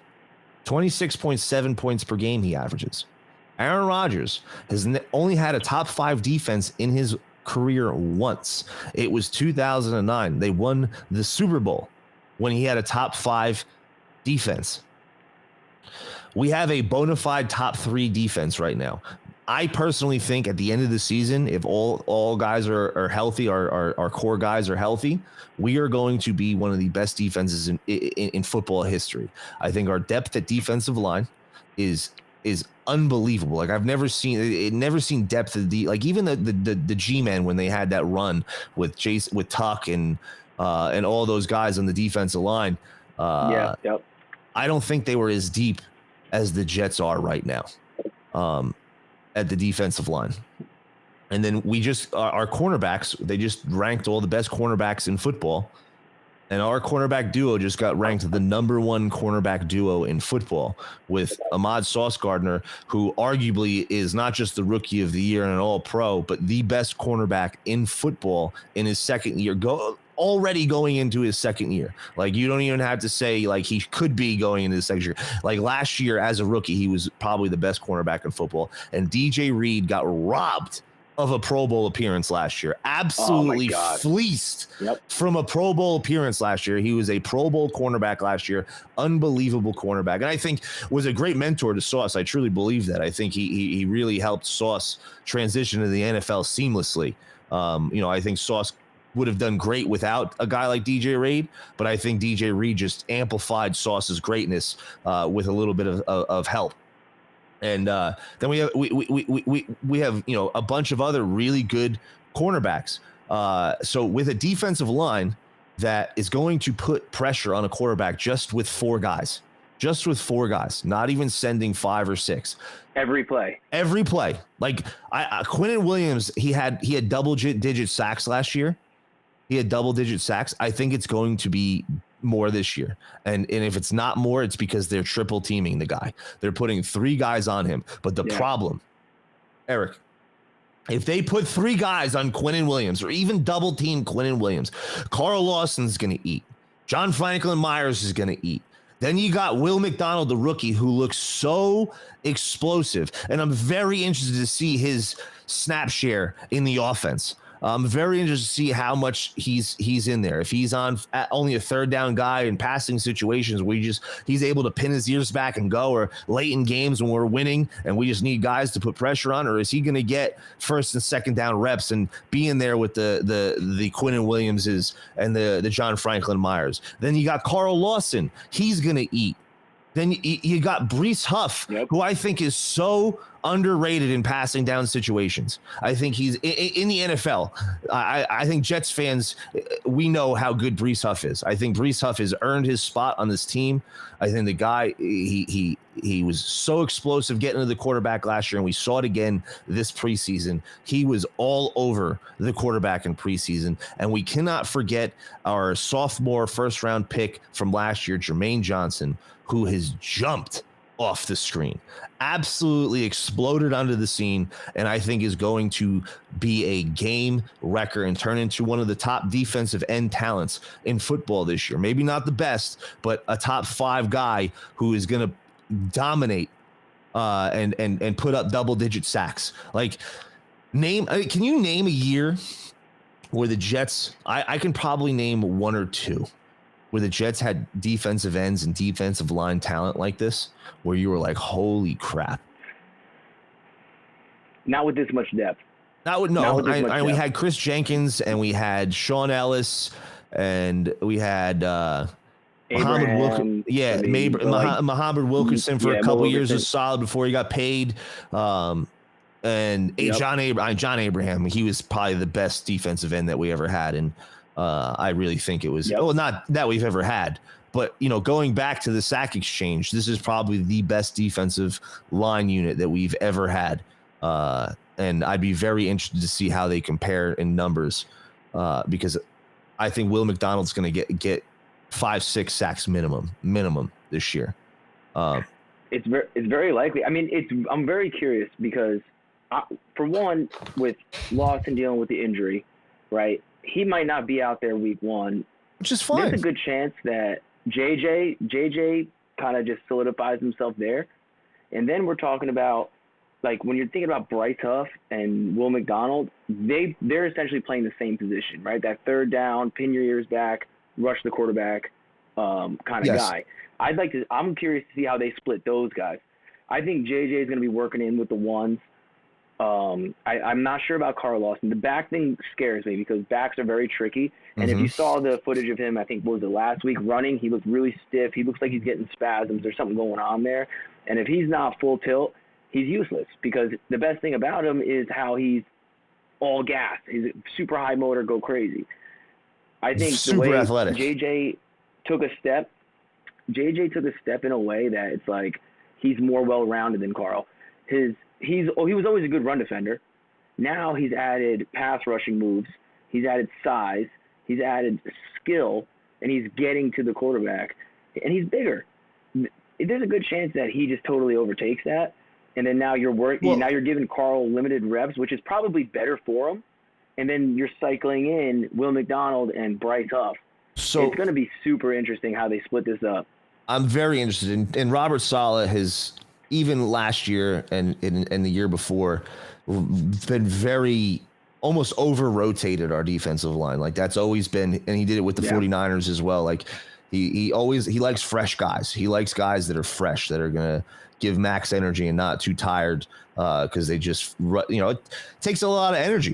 26.7 points per game he averages. Aaron Rodgers has only had a top 5 defense in his career once. It was 2009. They won the Super Bowl when he had a top 5 defense. We have a bona fide top 3 defense right now. I personally think at the end of the season, if all guys are healthy, our core guys are healthy, we are going to be one of the best defenses in football history. I think our depth at defensive line is is unbelievable. Like I've never seen depth of like even the G-men when they had that run with Tuck and all those guys on the defensive line. Yep. I don't think they were as deep as the Jets are right now at the defensive line. And then our cornerbacks, they just ranked all the best cornerbacks in football. And our cornerback duo just got ranked the #1 cornerback duo in football with Ahmad Sauce Gardner, who arguably is not just the rookie of the year and an all-pro, but the best cornerback in football in his second year. Already going into his second year. Like you don't even have to say like he could be going into his second year. Like last year as a rookie, he was probably the best cornerback in football. And DJ Reed got robbed of a Pro Bowl appearance last year. Absolutely fleeced from a Pro Bowl appearance last year. He was a Pro Bowl cornerback last year. Unbelievable cornerback. And I think was a great mentor to Sauce. I truly believe that. I think he really helped Sauce transition to the NFL seamlessly. I think Sauce would have done great without a guy like DJ Reed, but I think DJ Reed just amplified Sauce's greatness with a little bit of help. And then we have a bunch of other really good cornerbacks. So with a defensive line that is going to put pressure on a quarterback just with four guys, not even sending 5 or 6. Every play. Like Quinnen Williams, he had double-digit sacks last year. I think it's going to be more this year. And if it's not more, it's because they're triple teaming the guy. They're putting 3 guys on him. But the problem, Eric, if they put 3 guys on Quinnen Williams or even double team Quinnen Williams, Carl Lawson's going to eat. John Franklin Myers is going to eat. Then you got Will McDonald, the rookie, who looks so explosive. And I'm very interested to see his snap share in the offense. I'm very interested to see how much he's in there. If he's on only a third down guy in passing situations where he's able to pin his ears back and go, or late in games when we're winning and we just need guys to put pressure on, or is he going to get first and second down reps and be in there with the Quinnen Williamses and the John Franklin Myers? Then you got Carl Lawson. He's going to eat. Then you got Breece Huff, who I think is so underrated in passing down situations. I think he's in the NFL. I think Jets fans, we know how good Breece Huff is. I think Breece Huff has earned his spot on this team. I think the guy, he was so explosive getting to the quarterback last year, and we saw it again this preseason. He was all over the quarterback in preseason, and we cannot forget our sophomore first-round pick from last year, Jermaine Johnson, who has jumped off the screen, absolutely exploded onto the scene, and I think is going to be a game wrecker and turn into one of the top defensive end talents in football this year. Maybe not the best, but a top 5 guy who is going to dominate and put up double-digit sacks. Like, can you name a year where the Jets? I can probably name 1 or 2. Where the Jets had defensive ends and defensive line talent like this, where you were like, holy crap. Not with this much depth. We had Chris Jenkins, and we had Sean Ellis, and we had Muhammad Wilkerson. Yeah, Muhammad Wilkerson for a couple years was solid before he got paid. And John Abraham, he was probably the best defensive end that we ever had. And I really think it was, not that we've ever had, but, going back to the sack exchange, this is probably the best defensive line unit that we've ever had. And I'd be very interested to see how they compare in numbers, because I think Will McDonald's going to get 5-6 sacks minimum this year. It's very likely. I mean, I'm very curious because, for one, with Lawson dealing with the injury, right? He might not be out there week 1, which is fine. There's a good chance that JJ kind of just solidifies himself there. And then we're talking about, like, when you're thinking about Bryce Huff and Will McDonald, they're essentially playing the same position, right? That third down, pin your ears back, rush the quarterback kind of guy. I'm curious to see how they split those guys. I think JJ is going to be working in with the ones. I'm not sure about Carl Lawson. The back thing scares me because backs are very tricky. And if you saw the footage of him, I think, what was it, last week running, he looked really stiff. He looks like he's getting spasms. There's something going on there. And if he's not full tilt, he's useless because the best thing about him is how he's all gas. He's a super high motor, go crazy. I think super the way athletic. JJ took a step in a way that it's like he's more well-rounded than Carl. He was always a good run defender. Now he's added pass rushing moves. He's added size. He's added skill, and he's getting to the quarterback. And he's bigger. There's a good chance that he just totally overtakes that. And then now now you're giving Carl limited reps, which is probably better for him. And then you're cycling in Will McDonald and Bryce Huff. So it's going to be super interesting how they split this up. I'm very interested in Robert Saleh has, even last year and the year before, been very almost over-rotated our defensive line. Like that's always been, and he did it with the 49ers as well. Like he likes fresh guys. He likes guys that are fresh, that are going to give max energy and not too tired because they just, it takes a lot of energy,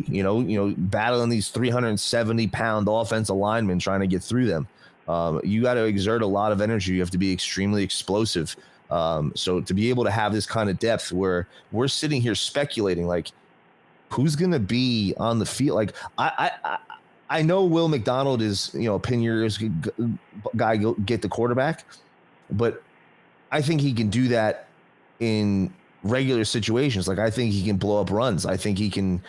battling these 370-pound offensive linemen trying to get through them. You got to exert a lot of energy. You have to be extremely explosive. So to be able to have this kind of depth where we're sitting here speculating, like, who's going to be on the field? Like, I know Will McDonald is, pin your ears guy, get the quarterback, but I think he can do that in regular situations. Like, I think he can blow up runs. I think he can,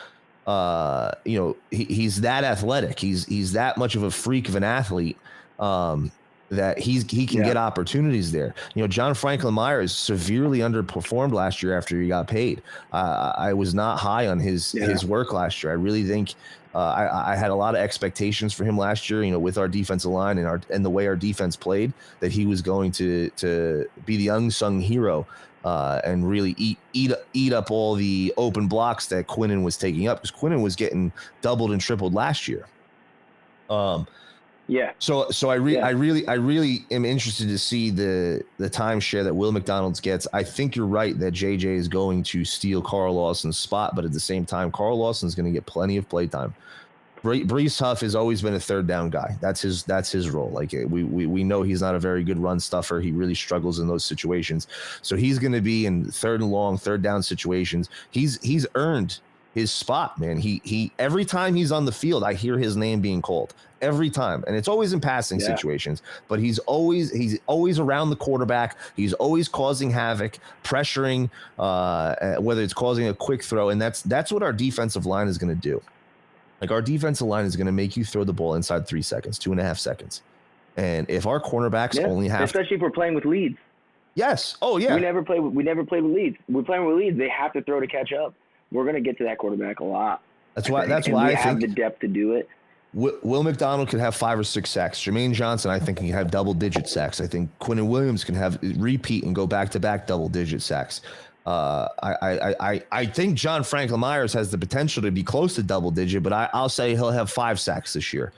he's that athletic. He's that much of a freak of an athlete. That he can get opportunities there. John Franklin Myers severely underperformed last year after he got paid. I was not high on his work last year. I really think I had a lot of expectations for him last year, with our defensive line and the way our defense played, that he was going to be the unsung hero and really eat up all the open blocks that Quinnen was taking up, because Quinnen was getting doubled and tripled last year. Yeah. So I really am interested to see the timeshare that Will McDonald gets. I think you're right that JJ is going to steal Carl Lawson's spot, but at the same time, Carl Lawson's going to get plenty of play time. Brees Huff has always been a third down guy. That's his role. Like we know he's not a very good run stuffer. He really struggles in those situations. So he's going to be in third and long, third down situations. He's earned his spot, man. He every time he's on the field, I hear his name being called every time, and it's always in passing situations, but he's always around the quarterback. He's always causing havoc, pressuring, whether it's causing a quick throw, and that's what our defensive line is going to do. Like, our defensive line is going to make you throw the ball inside 3 seconds, 2.5 seconds, and if our cornerbacks only have, especially if we're playing with leads. Yes. Oh yeah. We never play with leads. We're playing with leads. They have to throw to catch up. We're going to get to that quarterback a lot. That's why I have think the depth to do it. Will McDonald could have 5 or 6 sacks. Jermaine Johnson, I think, can have double-digit sacks. I think Quinnen Williams can have repeat and go back-to-back double-digit sacks. I think John Franklin Myers has the potential to be close to double-digit, but I'll say he'll have 5 sacks this year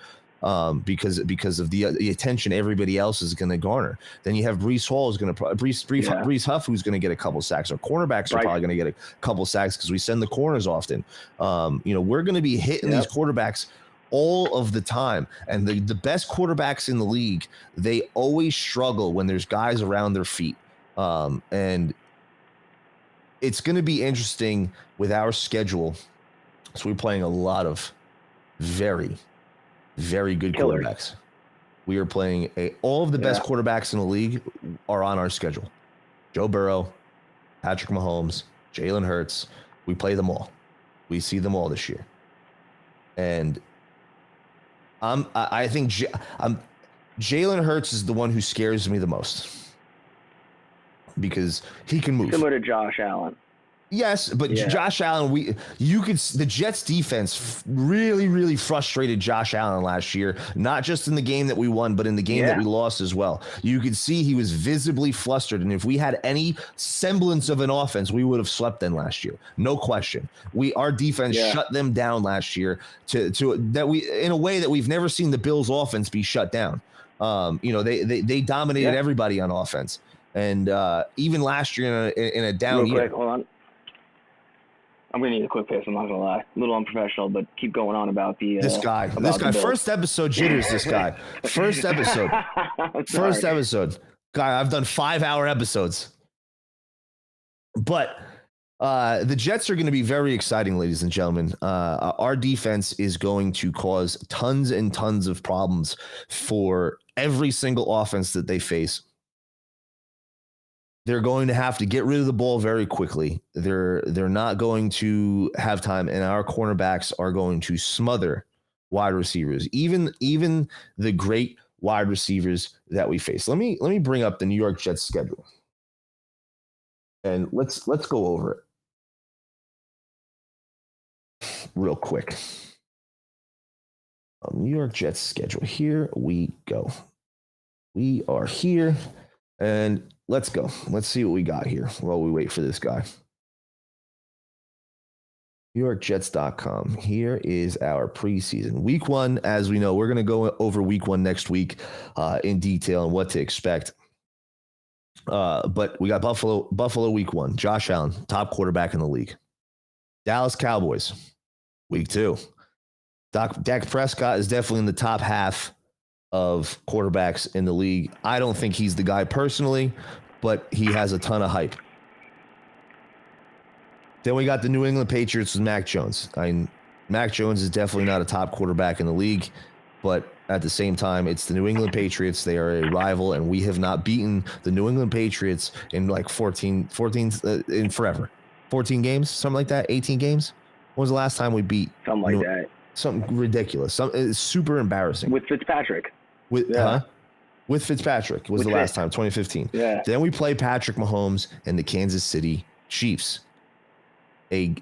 because of the attention everybody else is going to garner. Then you have Breece Hall Breece Huff, who's going to get a couple sacks. Our cornerbacks are probably going to get a couple sacks because we send the corners often. We're going to be hitting these quarterbacks all of the time. And the best quarterbacks in the league, they always struggle when there's guys around their feet. And it's going to be interesting with our schedule. So we're playing a lot of very, very good quarterbacks. We are playing all of the best quarterbacks in the league are on our schedule. Joe Burrow, Patrick Mahomes, Jalen Hurts. We play them all. We see them all this year. And I think Jalen Hurts is the one who scares me the most because he can move. Similar to Josh Allen. Yes, but Josh Allen, the Jets defense really, really frustrated Josh Allen last year, not just in the game that we won, but in the game that we lost as well. You could see he was visibly flustered, and if we had any semblance of an offense, we would have swept them last year. No question. Our defense shut them down last year in a way that we've never seen the Bills offense be shut down. They dominated everybody on offense. And even last year in a down year. Quick, hold on. I'm gonna need a quick piss. I'm not gonna lie. A little unprofessional, but keep going on about the this guy. First episode jitters. This guy. First episode. First episode. Guy, I've done 5-hour episodes. But the Jets are going to be very exciting, ladies and gentlemen. Our defense is going to cause tons and tons of problems for every single offense that they face. They're going to have to get rid of the ball very quickly. They're not going to have time, and our cornerbacks are going to smother wide receivers, even the great wide receivers that we face. Let me bring up the New York Jets schedule, and let's go over it real quick. New York Jets schedule. Here we go. We are here, and let's go. Let's see what we got here while we wait for this guy. NewYorkJets.com. Here is our preseason. Week 1, as we know, we're going to go over week 1 next week in detail and what to expect. But we got Buffalo week 1. Josh Allen, top quarterback in the league. Dallas Cowboys, week 2. Dak Prescott is definitely in the top half of quarterbacks in the league. I don't think he's the guy personally, but he has a ton of hype. Then we got the New England Patriots with Mac Jones. Mac Jones is definitely not a top quarterback in the league, but at the same time, it's the New England Patriots. They are a rival, and we have not beaten the New England Patriots in like 14 in forever. 14 games, something like that, 18 games. When was the last time we beat? Something like that. Something ridiculous. It's super embarrassing. With Fitzpatrick. With Fitzpatrick was the last time, 2015. Yeah. Then we play Patrick Mahomes and the Kansas City Chiefs. A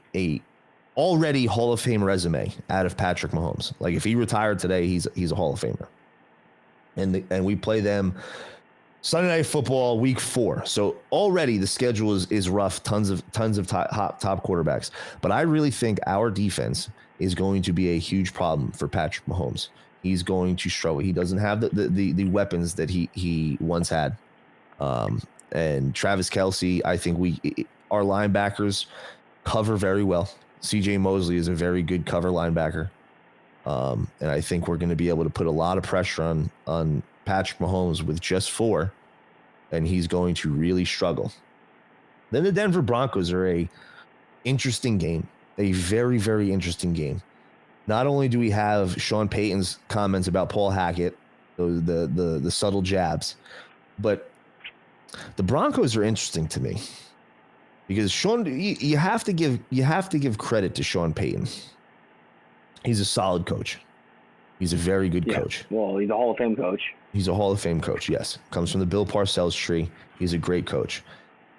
already Hall of Fame resume out of Patrick Mahomes. Like if he retired today, he's a Hall of Famer. And we play them Sunday Night Football week 4. So already the schedule is rough. Tons of top quarterbacks. But I really think our defense is going to be a huge problem for Patrick Mahomes. He's going to struggle. He doesn't have the weapons that he once had. And Travis Kelce, I think our linebackers cover very well. CJ Mosley is a very good cover linebacker. And I think we're going to be able to put a lot of pressure on Patrick Mahomes with just 4, and he's going to really struggle. Then the Denver Broncos are a interesting game, a very, very interesting game. Not only do we have Sean Payton's comments about Paul Hackett, the subtle jabs, but the Broncos are interesting to me. Because you have to give credit to Sean Payton. He's a solid coach. He's a very good coach. Well, he's a Hall of Fame coach. He's a Hall of Fame coach, yes. Comes from the Bill Parcells tree. He's a great coach.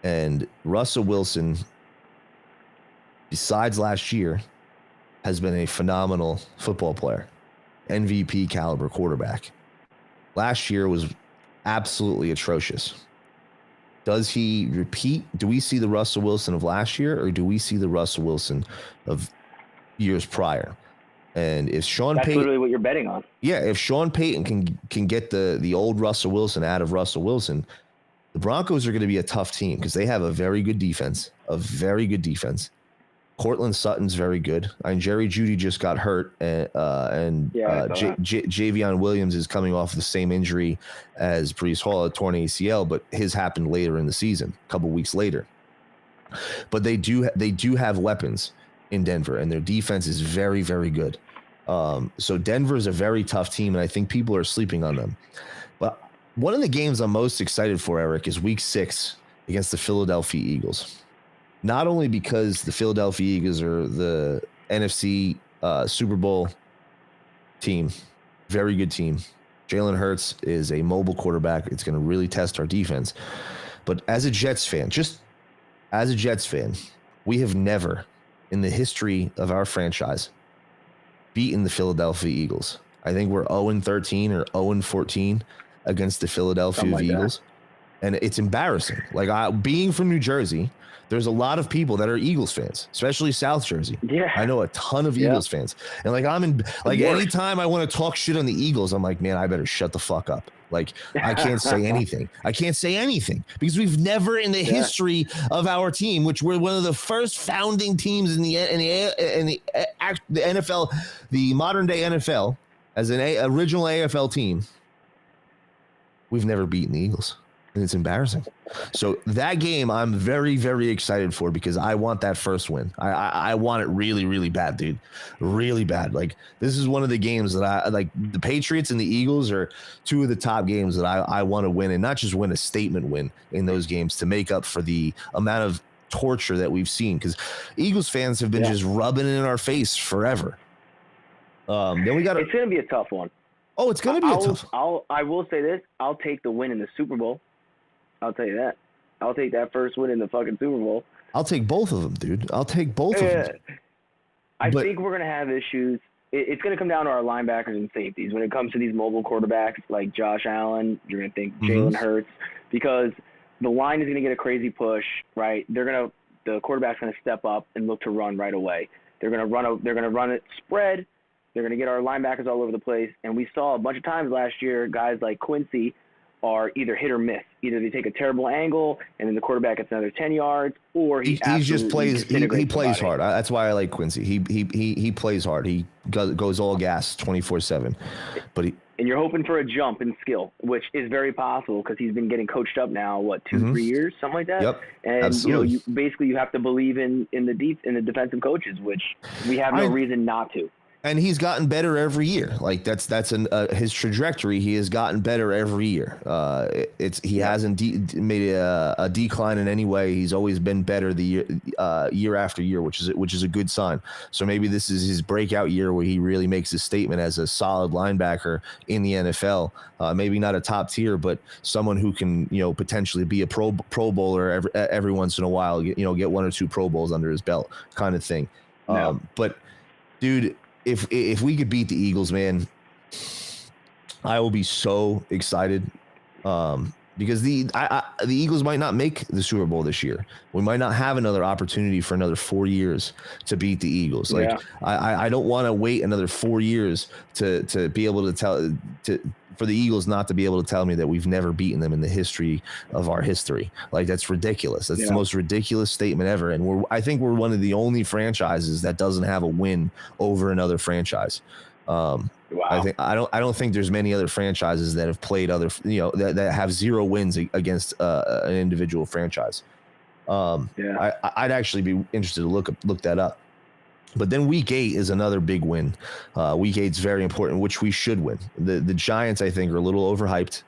And Russell Wilson, besides last year, has been a phenomenal football player. MVP caliber quarterback. Last year was absolutely atrocious. Does he repeat? Do we see the Russell Wilson of last year, or do we see the Russell Wilson of years prior? And if Sean That's Payton, literally what you're betting on. Yeah, if Sean Payton can get the old Russell Wilson out of Russell Wilson, the Broncos are going to be a tough team because they have a very good defense. Cortland Sutton's very good. Jerry Jeudy just got hurt, and Javion Williams is coming off the same injury as Breece Hall, a torn ACL, but his happened later in the season, a couple weeks later. But they do have weapons in Denver, and their defense is very, very good. So Denver is a very tough team, and I think people are sleeping on them. But one of the games I'm most excited for, Eric, is Week 6 against the Philadelphia Eagles. Not only because the Philadelphia Eagles are the NFC Super Bowl team, very good team. Jalen Hurts is a mobile quarterback. It's going to really test our defense. But as a Jets fan, we have never in the history of our franchise beaten the Philadelphia Eagles. I think we're 0-13 or 0-14 against the Philadelphia Eagles. And it's embarrassing. Like being from New Jersey, there's a lot of people that are Eagles fans, especially South Jersey. Yeah. I know a ton of Eagles fans. And like anytime I want to talk shit on the Eagles, I'm like, man, I better shut the fuck up. Like I can't say anything. I can't say anything because we've never in the history of our team, which we're one of the first founding teams in the NFL, the modern day NFL, as an original AFL team, we've never beaten the Eagles. And it's embarrassing. So that game I'm very, very excited for because I want that first win. I want it really, really bad, dude. Really bad. Like this is one of the games that I like. The Patriots and the Eagles are two of the top games that I want to win, and not just win, a statement win in those games to make up for the amount of torture that we've seen, because Eagles fans have been just rubbing it in our face forever. Then we got it's going to be a tough one. Oh, it's going to be a tough. I will say this. I'll take the win in the Super Bowl. I'll tell you that. I'll take that first win in the fucking Super Bowl. I'll take both of them, dude. I'll take both of them. I think we're going to have issues. It's going to come down to our linebackers and safeties. When it comes to these mobile quarterbacks like Josh Allen, you're going to think Jalen Hurts, because the line is going to get a crazy push, right? The quarterback's going to step up and look to run right away. They're going to run it spread. They're going to get our linebackers all over the place. And we saw a bunch of times last year, guys like Quincy are either hit or miss. Either they take a terrible angle and then the quarterback gets another 10 yards, or he just plays. He plays hard. That's why I like Quincy. He plays hard. He goes all gas 24/7. But and you're hoping for a jump in skill, which is very possible because he's been getting coached up now. 2-3 years, something like that. Yep. And absolutely. You have to believe in the defensive coaches, which we have no reason not to. And he's gotten better every year. Like that's his trajectory. He has gotten better every year. He hasn't made a decline in any way. He's always been better year after year, which is a good sign. So maybe this is his breakout year where he really makes a statement as a solid linebacker in the NFL. Maybe not a top tier, but someone who can potentially be a Pro Bowler every once in a while. Get 1 or 2 Pro Bowls under his belt, kind of thing. But dude, if we could beat the Eagles, man, I will be so excited. Because the Eagles might not make the Super Bowl this year. We might not have another opportunity for another 4 years to beat the Eagles. Like I don't want to wait another 4 years to be able to for the Eagles not to be able to tell me that we've never beaten them in the history of our history. Like that's ridiculous. That's the most ridiculous statement ever. And I think we're one of the only franchises that doesn't have a win over another franchise. Wow. I don't think there's many other franchises that have played that have 0 wins against an individual franchise. I'd actually be interested to look that up. But then week 8 is another big win. Week 8 is very important, which we should win. The Giants, I think, are a little overhyped.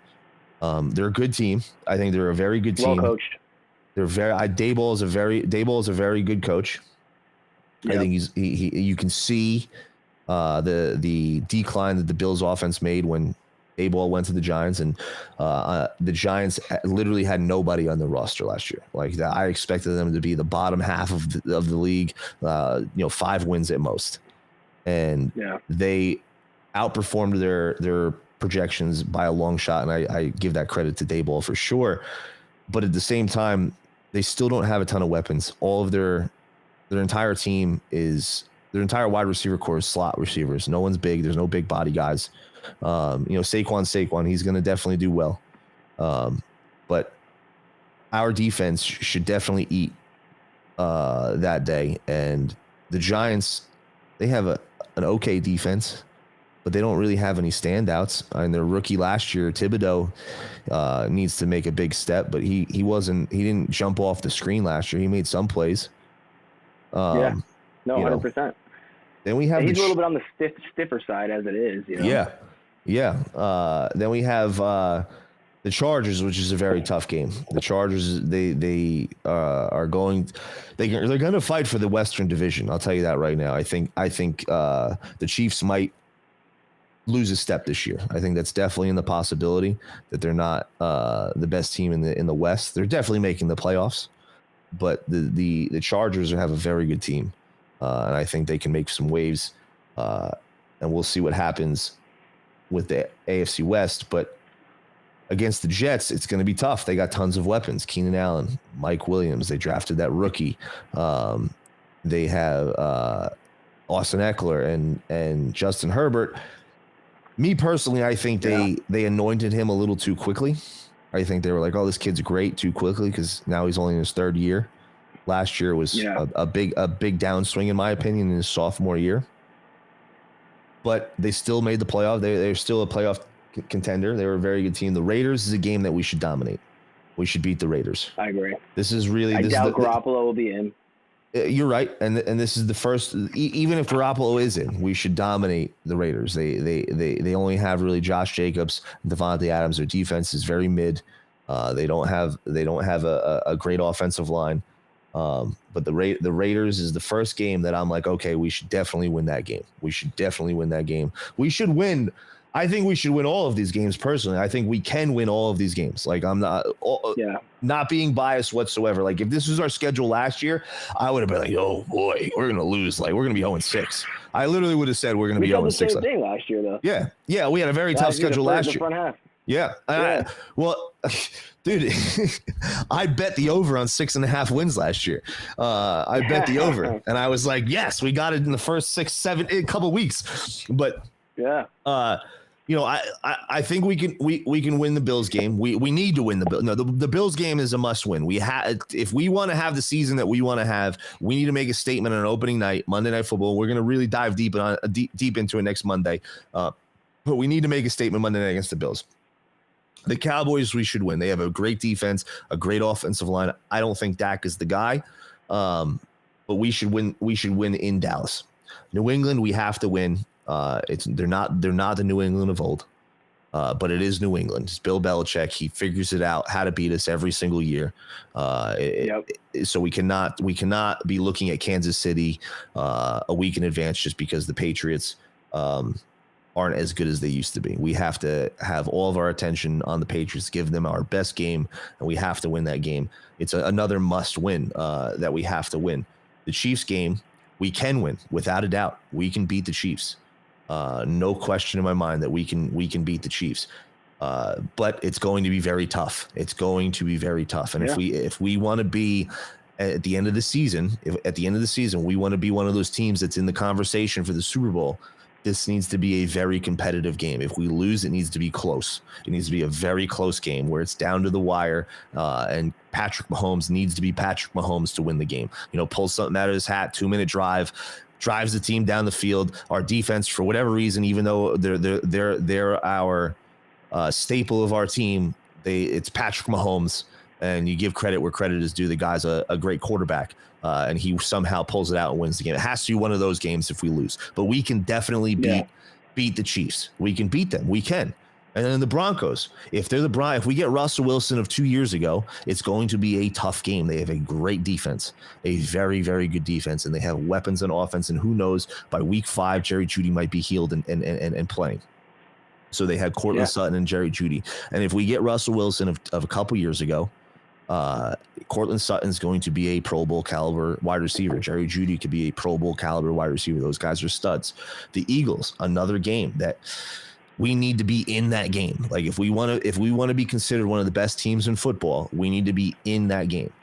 They're a good team. I think they're a very good team. Well coached. They're Daboll is a very good coach. Yep. I think you can see the decline that the Bills offense made when Daboll went to the Giants, and the Giants literally had nobody on the roster last year. Like that, I expected them to be the bottom half of the league, 5 wins at most, and they outperformed their projections by a long shot, and I give that credit to Daboll for sure. But at the same time, they still don't have a ton of weapons. All of their entire team is. Their entire wide receiver core is slot receivers. No one's big. There's no big body guys. Saquon, he's going to definitely do well. But our defense should definitely eat that day. And the Giants, they have an okay defense, but they don't really have any standouts. I mean, their rookie last year, Thibodeau, needs to make a big step, but he didn't jump off the screen last year. He made some plays. 100%. Then we have he's a little bit on the stiffer side as it is. Then we have the Chargers, which is a very tough game. The Chargers, they are going, they're going to fight for the Western Division. I'll tell you that right now. I think the Chiefs might lose a step this year. I think that's definitely in the possibility that they're not the best team in the West. They're definitely making the playoffs, but the Chargers have a very good team. And I think they can make some waves, and we'll see what happens with the AFC West. But Against the Jets, it's going to be tough. They got tons of weapons. Keenan Allen, Mike Williams. They drafted that rookie. They have Austin Eckler and Justin Herbert. Me personally, I think they anointed him a little too quickly. I think they were like, "Oh, this kid's great," too quickly because now he's only in his third year. Last year was a big downswing in my opinion in his sophomore year. But they still made the playoff. They're still a playoff contender. They were a very good team. The Raiders is a game that we should dominate. We should beat the Raiders. I agree. This is really. I doubt Garoppolo will be in. You're right, and this is the first. Even if Garoppolo is in, we should dominate the Raiders. They only have really Josh Jacobs, Devontae Adams. Their defense is very mid. They don't have a great offensive line. But the Raiders is the first game that I'm like, okay, we should definitely win that game. We should win. I think we should win all of these games personally. I think we can win all of these games. Like I'm not being biased whatsoever. Like if this was our schedule last year, I would have been like, oh boy, we're going to lose. Like we're going to be 0-6. I literally would have said we're going to be 0-6. We did the same thing last year though. Yeah. We had a very tough schedule last year. Front half. Yeah. Well, dude, I bet the over on 6.5 wins last year. I bet the over, and I was like, yes, we got it in the first 6-7 couple weeks. But I think we can win the Bills game. We need to win the Bills. No, the Bills game is a must win. If we want to have the season that we want to have, we need to make a statement on opening night, Monday Night Football. We're going to really dive deep into it next Monday. But we need to make a statement Monday night against the Bills. The Cowboys, we should win. They have a great defense, a great offensive line. I don't think Dak is the guy, but we should win. We should win in Dallas. New England, we have to win. They're not the New England of old, but it is New England. It's Bill Belichick. He figures it out how to beat us every single year. So we cannot be looking at Kansas City a week in advance just because the Patriots aren't as good as they used to be. We have to have all of our attention on the Patriots, give them our best game, and we have to win that game. It's another must win that we have to win. The Chiefs game, we can win without a doubt. We can beat the Chiefs. No question in my mind that we can beat the Chiefs. But it's going to be very tough. And if we want to be at the end of the season, we want to be one of those teams that's in the conversation for the Super Bowl. This needs to be a very competitive game. If we lose, it needs to be close. It needs to be a very close game where it's down to the wire. And Patrick Mahomes needs to be Patrick Mahomes to win the game. Pulls something out of his hat, 2-minute drive, drives the team down the field. Our defense, for whatever reason, even though they're our staple of our team, it's Patrick Mahomes. And you give credit where credit is due. The guy's a great quarterback, and he somehow pulls it out and wins the game. It has to be one of those games if we lose. But we can definitely beat the Chiefs. We can beat them. We can. And then the Broncos, if we get Russell Wilson of 2 years ago, it's going to be a tough game. They have a great defense, a very, very good defense, and they have weapons on offense. And who knows, by week 5, Jerry Jeudy might be healed and playing. So they had Cortland Sutton and Jerry Jeudy. And if we get Russell Wilson of a couple years ago, Cortland Sutton's going to be a Pro Bowl caliber wide receiver. Jerry Jeudy could be a Pro Bowl caliber wide receiver. Those guys are studs. The Eagles, another game that we need to be in that game. Like if we want to be considered one of the best teams in football, we need to be in that game.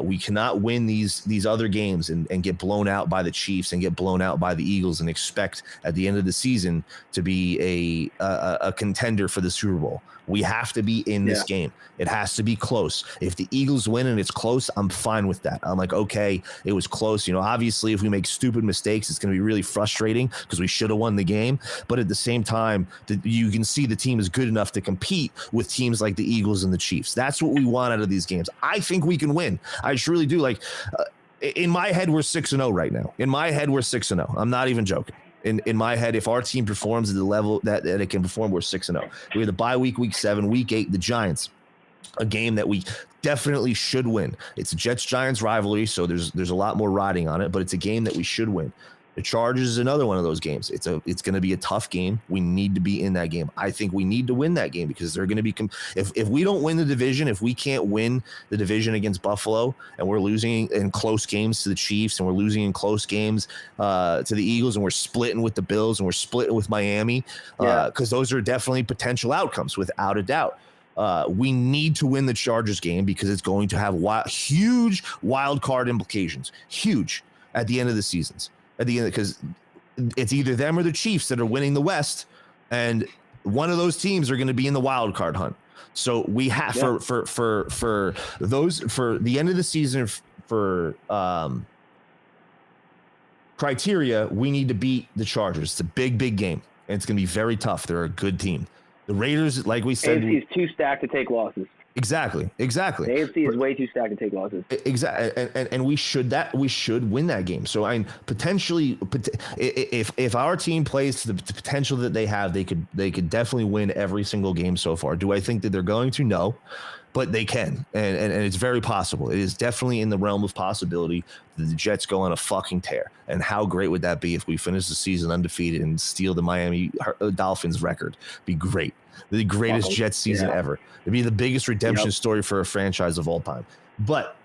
We cannot win these other games and get blown out by the Chiefs and get blown out by the Eagles and expect at the end of the season to be a contender for the Super Bowl. We have to be in this game. It has to be close. If the Eagles win and it's close, I'm fine with that. I'm like, okay, it was close. Obviously, if we make stupid mistakes, it's going to be really frustrating because we should have won the game. But at the same time, you can see the team is good enough to compete with teams like the Eagles and the Chiefs. That's what we want out of these games. I think we can win. I just really do. Like in my head, we're 6-0 right now. In my head, we're 6-0. I'm not even joking. In my head, if our team performs at the level that it can perform, we're 6-0. We have the bye week 7, week 8, the Giants, a game that we definitely should win. It's a Jets-Giants rivalry, so there's a lot more riding on it, but it's a game that we should win. The Chargers is another one of those games. It's going to be a tough game. We need to be in that game. I think we need to win that game because they're going to be if we don't win the division, if we can't win the division against Buffalo and we're losing in close games to the Chiefs and we're losing in close games to the Eagles and we're splitting with the Bills and we're splitting with Miami because those are definitely potential outcomes without a doubt. We need to win the Chargers game because it's going to have huge wild card implications. Huge at the end of the seasons. At the end, because it's either them or the Chiefs that are winning the West, and one of those teams are going to be in the wild card hunt. So we have for the end of the season for criteria, we need to beat the Chargers. It's a big game, and it's going to be very tough. They're a good team. The Raiders, like we said, AFC is too stacked to take losses. Exactly. The AFC is way too stacked to take losses. Exactly, and we should win that game. So I mean, potentially, if our team plays to the potential that they have, they could definitely win every single game so far. Do I think that they're going to? No, but they can, and it's very possible. It is definitely in the realm of possibility that the Jets go on a fucking tear. And how great would that be if we finish the season undefeated and steal the Miami Dolphins record? Be great. The greatest Jets season ever. It'd be the biggest redemption story for a franchise of all time. But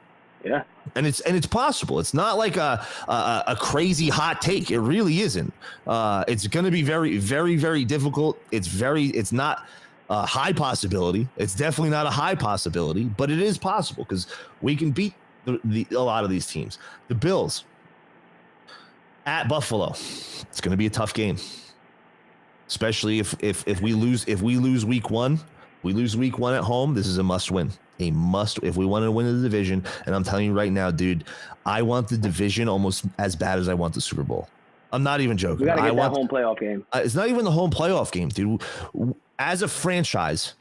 and it's possible. It's not like a crazy hot take. It really isn't. It's going to be very, very, very difficult. It's not a high possibility. It's definitely not a high possibility, but it is possible because we can beat a lot of these teams. The Bills at Buffalo. It's going to be a tough game. Especially if we lose week one at home, this is a must win. If we want to win the division, and I'm telling you right now, dude, I want the division almost as bad as I want the Super Bowl. I'm not even joking. We got to get that home playoff game. It's not even the home playoff game, dude. As a franchise,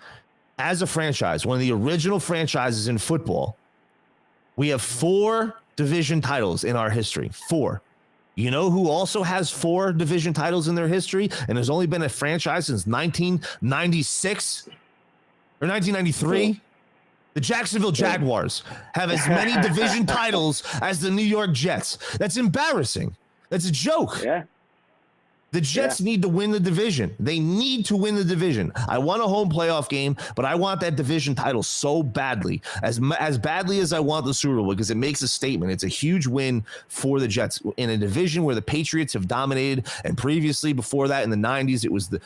one of the original franchises in football, we have 4 division titles in our history. 4. You know who also has 4 division titles in their history and has only been a franchise since 1996 or 1993? The Jacksonville Jaguars have as many division titles as the New York Jets. That's embarrassing. That's a joke. Yeah. The Jets need to win the division. They need to win the division. I want a home playoff game, but I want that division title so badly, as badly as I want the Super Bowl, because it makes a statement. It's a huge win for the Jets in a division where the Patriots have dominated, and previously, before that, in the 90s, it was the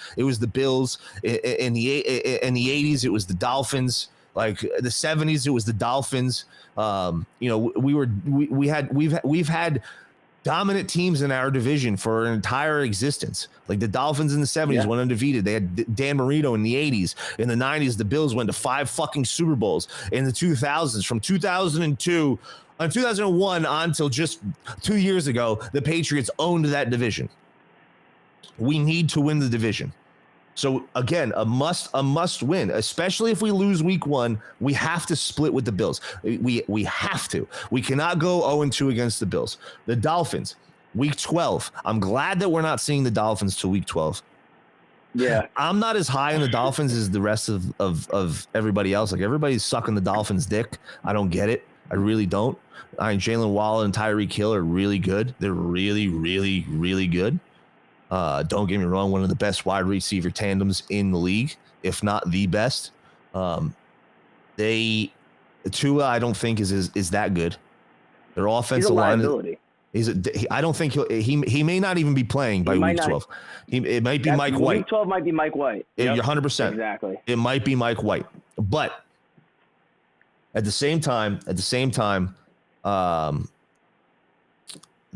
Bills. In the 80s, it was the Dolphins. Like the 70s, it was the Dolphins. We've had dominant teams in our division for an entire existence. Like the Dolphins in the 70s went undefeated. They had Dan Marino in the 80s. In the 90s, the Bills went to 5 fucking Super Bowls. In the 2000s, from 2001 until just 2 years ago, the Patriots owned that division. We need to win the division. So again, a must win, especially if we lose week 1. We have to split with the Bills. We have to. We cannot go 0-2 against the Bills. The Dolphins, week 12. I'm glad that we're not seeing the Dolphins till week 12. Yeah. I'm not as high on the Dolphins as the rest of everybody else. Like everybody's sucking the Dolphins' dick. I don't get it. I really don't. I mean, Jalen Waddle and Tyreek Hill are really good. They're really, really, really good. Don't get me wrong, one of the best wide receiver tandems in the league, if not the best. Tua, I don't think is that good. Their offensive line I don't think he may not even be playing by week 12. It might be Mike White. Week 12 might be Mike White. You're 100%. Exactly. It might be Mike White. But at the same time,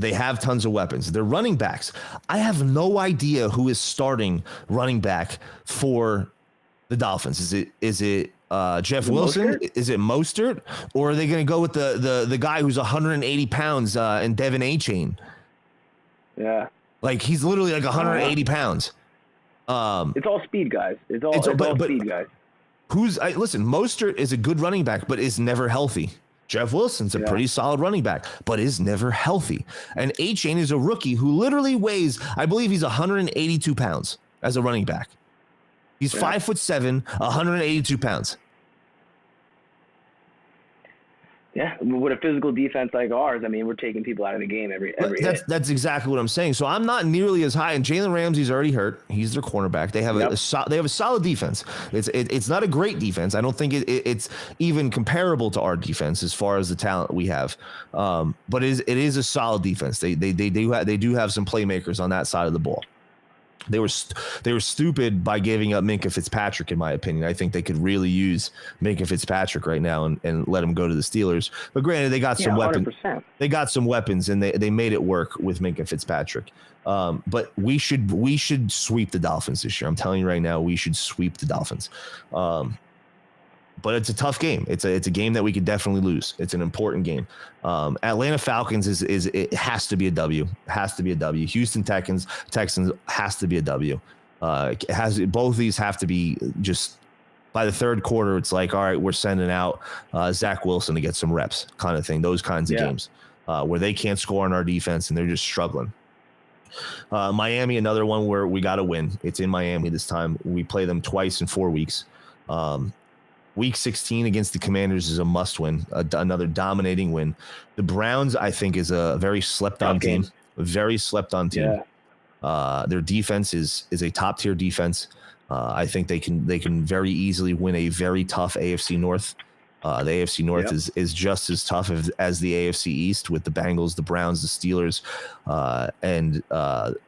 they have tons of weapons. They're running backs. I have no idea who is starting running back for the Dolphins. Is it Jeff Wilson? Mostert? Is it Mostert? Or are they going to go with the guy who's 180 pounds and Devin A-Chain? Yeah. Like he's literally like 180 pounds. It's all speed guys. It's all speed guys. Listen, Mostert is a good running back, but is never healthy. Jeff Wilson's a pretty solid running back, but is never healthy. And A-Chain is a rookie who literally weighs, I believe he's 182 pounds as a running back. He's 5'7", 182 pounds. Yeah, with a physical defense like ours, I mean, we're taking people out of the game every That's exactly what I'm saying. So I'm not nearly as high. And Jalen Ramsey's already hurt. He's their cornerback. They have a solid defense. It's not a great defense. I don't think it's even comparable to our defense as far as the talent we have. But it is a solid defense. They do have some playmakers on that side of the ball. They were stupid by giving up Minkah Fitzpatrick, in my opinion. I think they could really use Minkah Fitzpatrick right now and let him go to the Steelers. But granted, they got some weapons. They got some weapons, and they made it work with Minkah Fitzpatrick. But we should sweep the Dolphins this year. I'm telling you right now, we should sweep the Dolphins. But it's a tough game. It's a game that we could definitely lose. It's an important game. Atlanta Falcons it has to be a W. Has to be a W. Houston Texans has to be a W. Both of these have to be just by the third quarter. It's like, all right, we're sending out Zach Wilson to get some reps, kind of thing. Those kinds of games where they can't score on our defense and they're just struggling. Miami, another one where we got to win. It's in Miami this time. We play them twice in 4 weeks. Week 16 against the Commanders is a must-win, another dominating win. The Browns, I think, is a very slept-on team. Very slept-on team. Yeah. Their defense is a top-tier defense. I think they can very easily win a very tough AFC North. The AFC North is just as tough as the AFC East with the Bengals, the Browns, the Steelers, and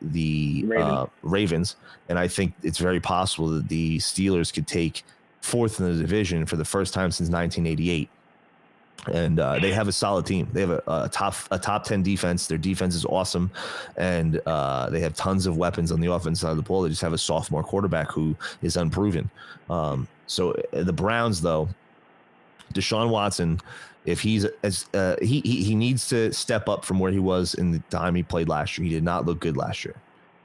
the Ravens. And I think it's very possible that the Steelers could take fourth in the division for the first time since 1988. And they have a solid team. They have a top 10 defense. Their defense is awesome. And they have tons of weapons on the offense side of the ball. They just have a sophomore quarterback who is unproven. So the Browns, though, Deshaun Watson, if he's he needs to step up from where he was in the time he played last year. He did not look good last year,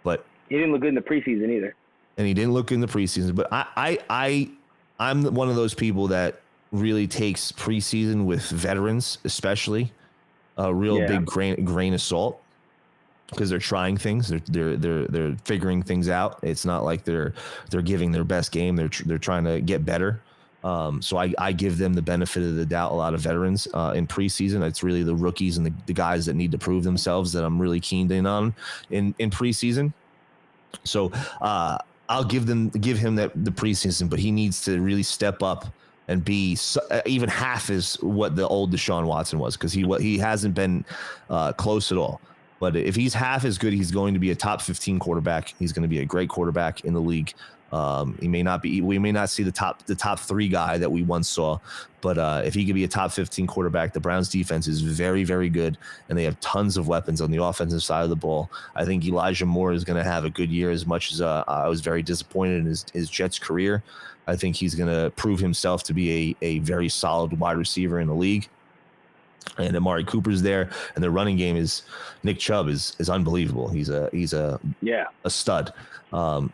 but he didn't look good in the preseason either. And he didn't look in the preseason, but I'm one of those people that really takes preseason with veterans, especially a real big grain of salt, because they're trying things. They're figuring things out. It's not like they're giving their best game. They're trying to get better. So I give them the benefit of the doubt. A lot of veterans in preseason. It's really the rookies and the guys that need to prove themselves that I'm really keened in on in preseason. So I'll give him the preseason, but he needs to really step up and be even half as what the old Deshaun Watson was, because he hasn't been close at all. But if he's half as good, he's going to be a top 15 quarterback. He's going to be a great quarterback in the league. He may not be. We may not see the top 3 guy that we once saw, but if he could be a top 15 quarterback, the Browns defense is very, very good, and they have tons of weapons on the offensive side of the ball. I think Elijah Moore is going to have a good year. As much as I was very disappointed in his Jets career, I think he's going to prove himself to be a very solid wide receiver in the league. And Amari Cooper's there, and the running game is Nick Chubb is unbelievable. He's a stud.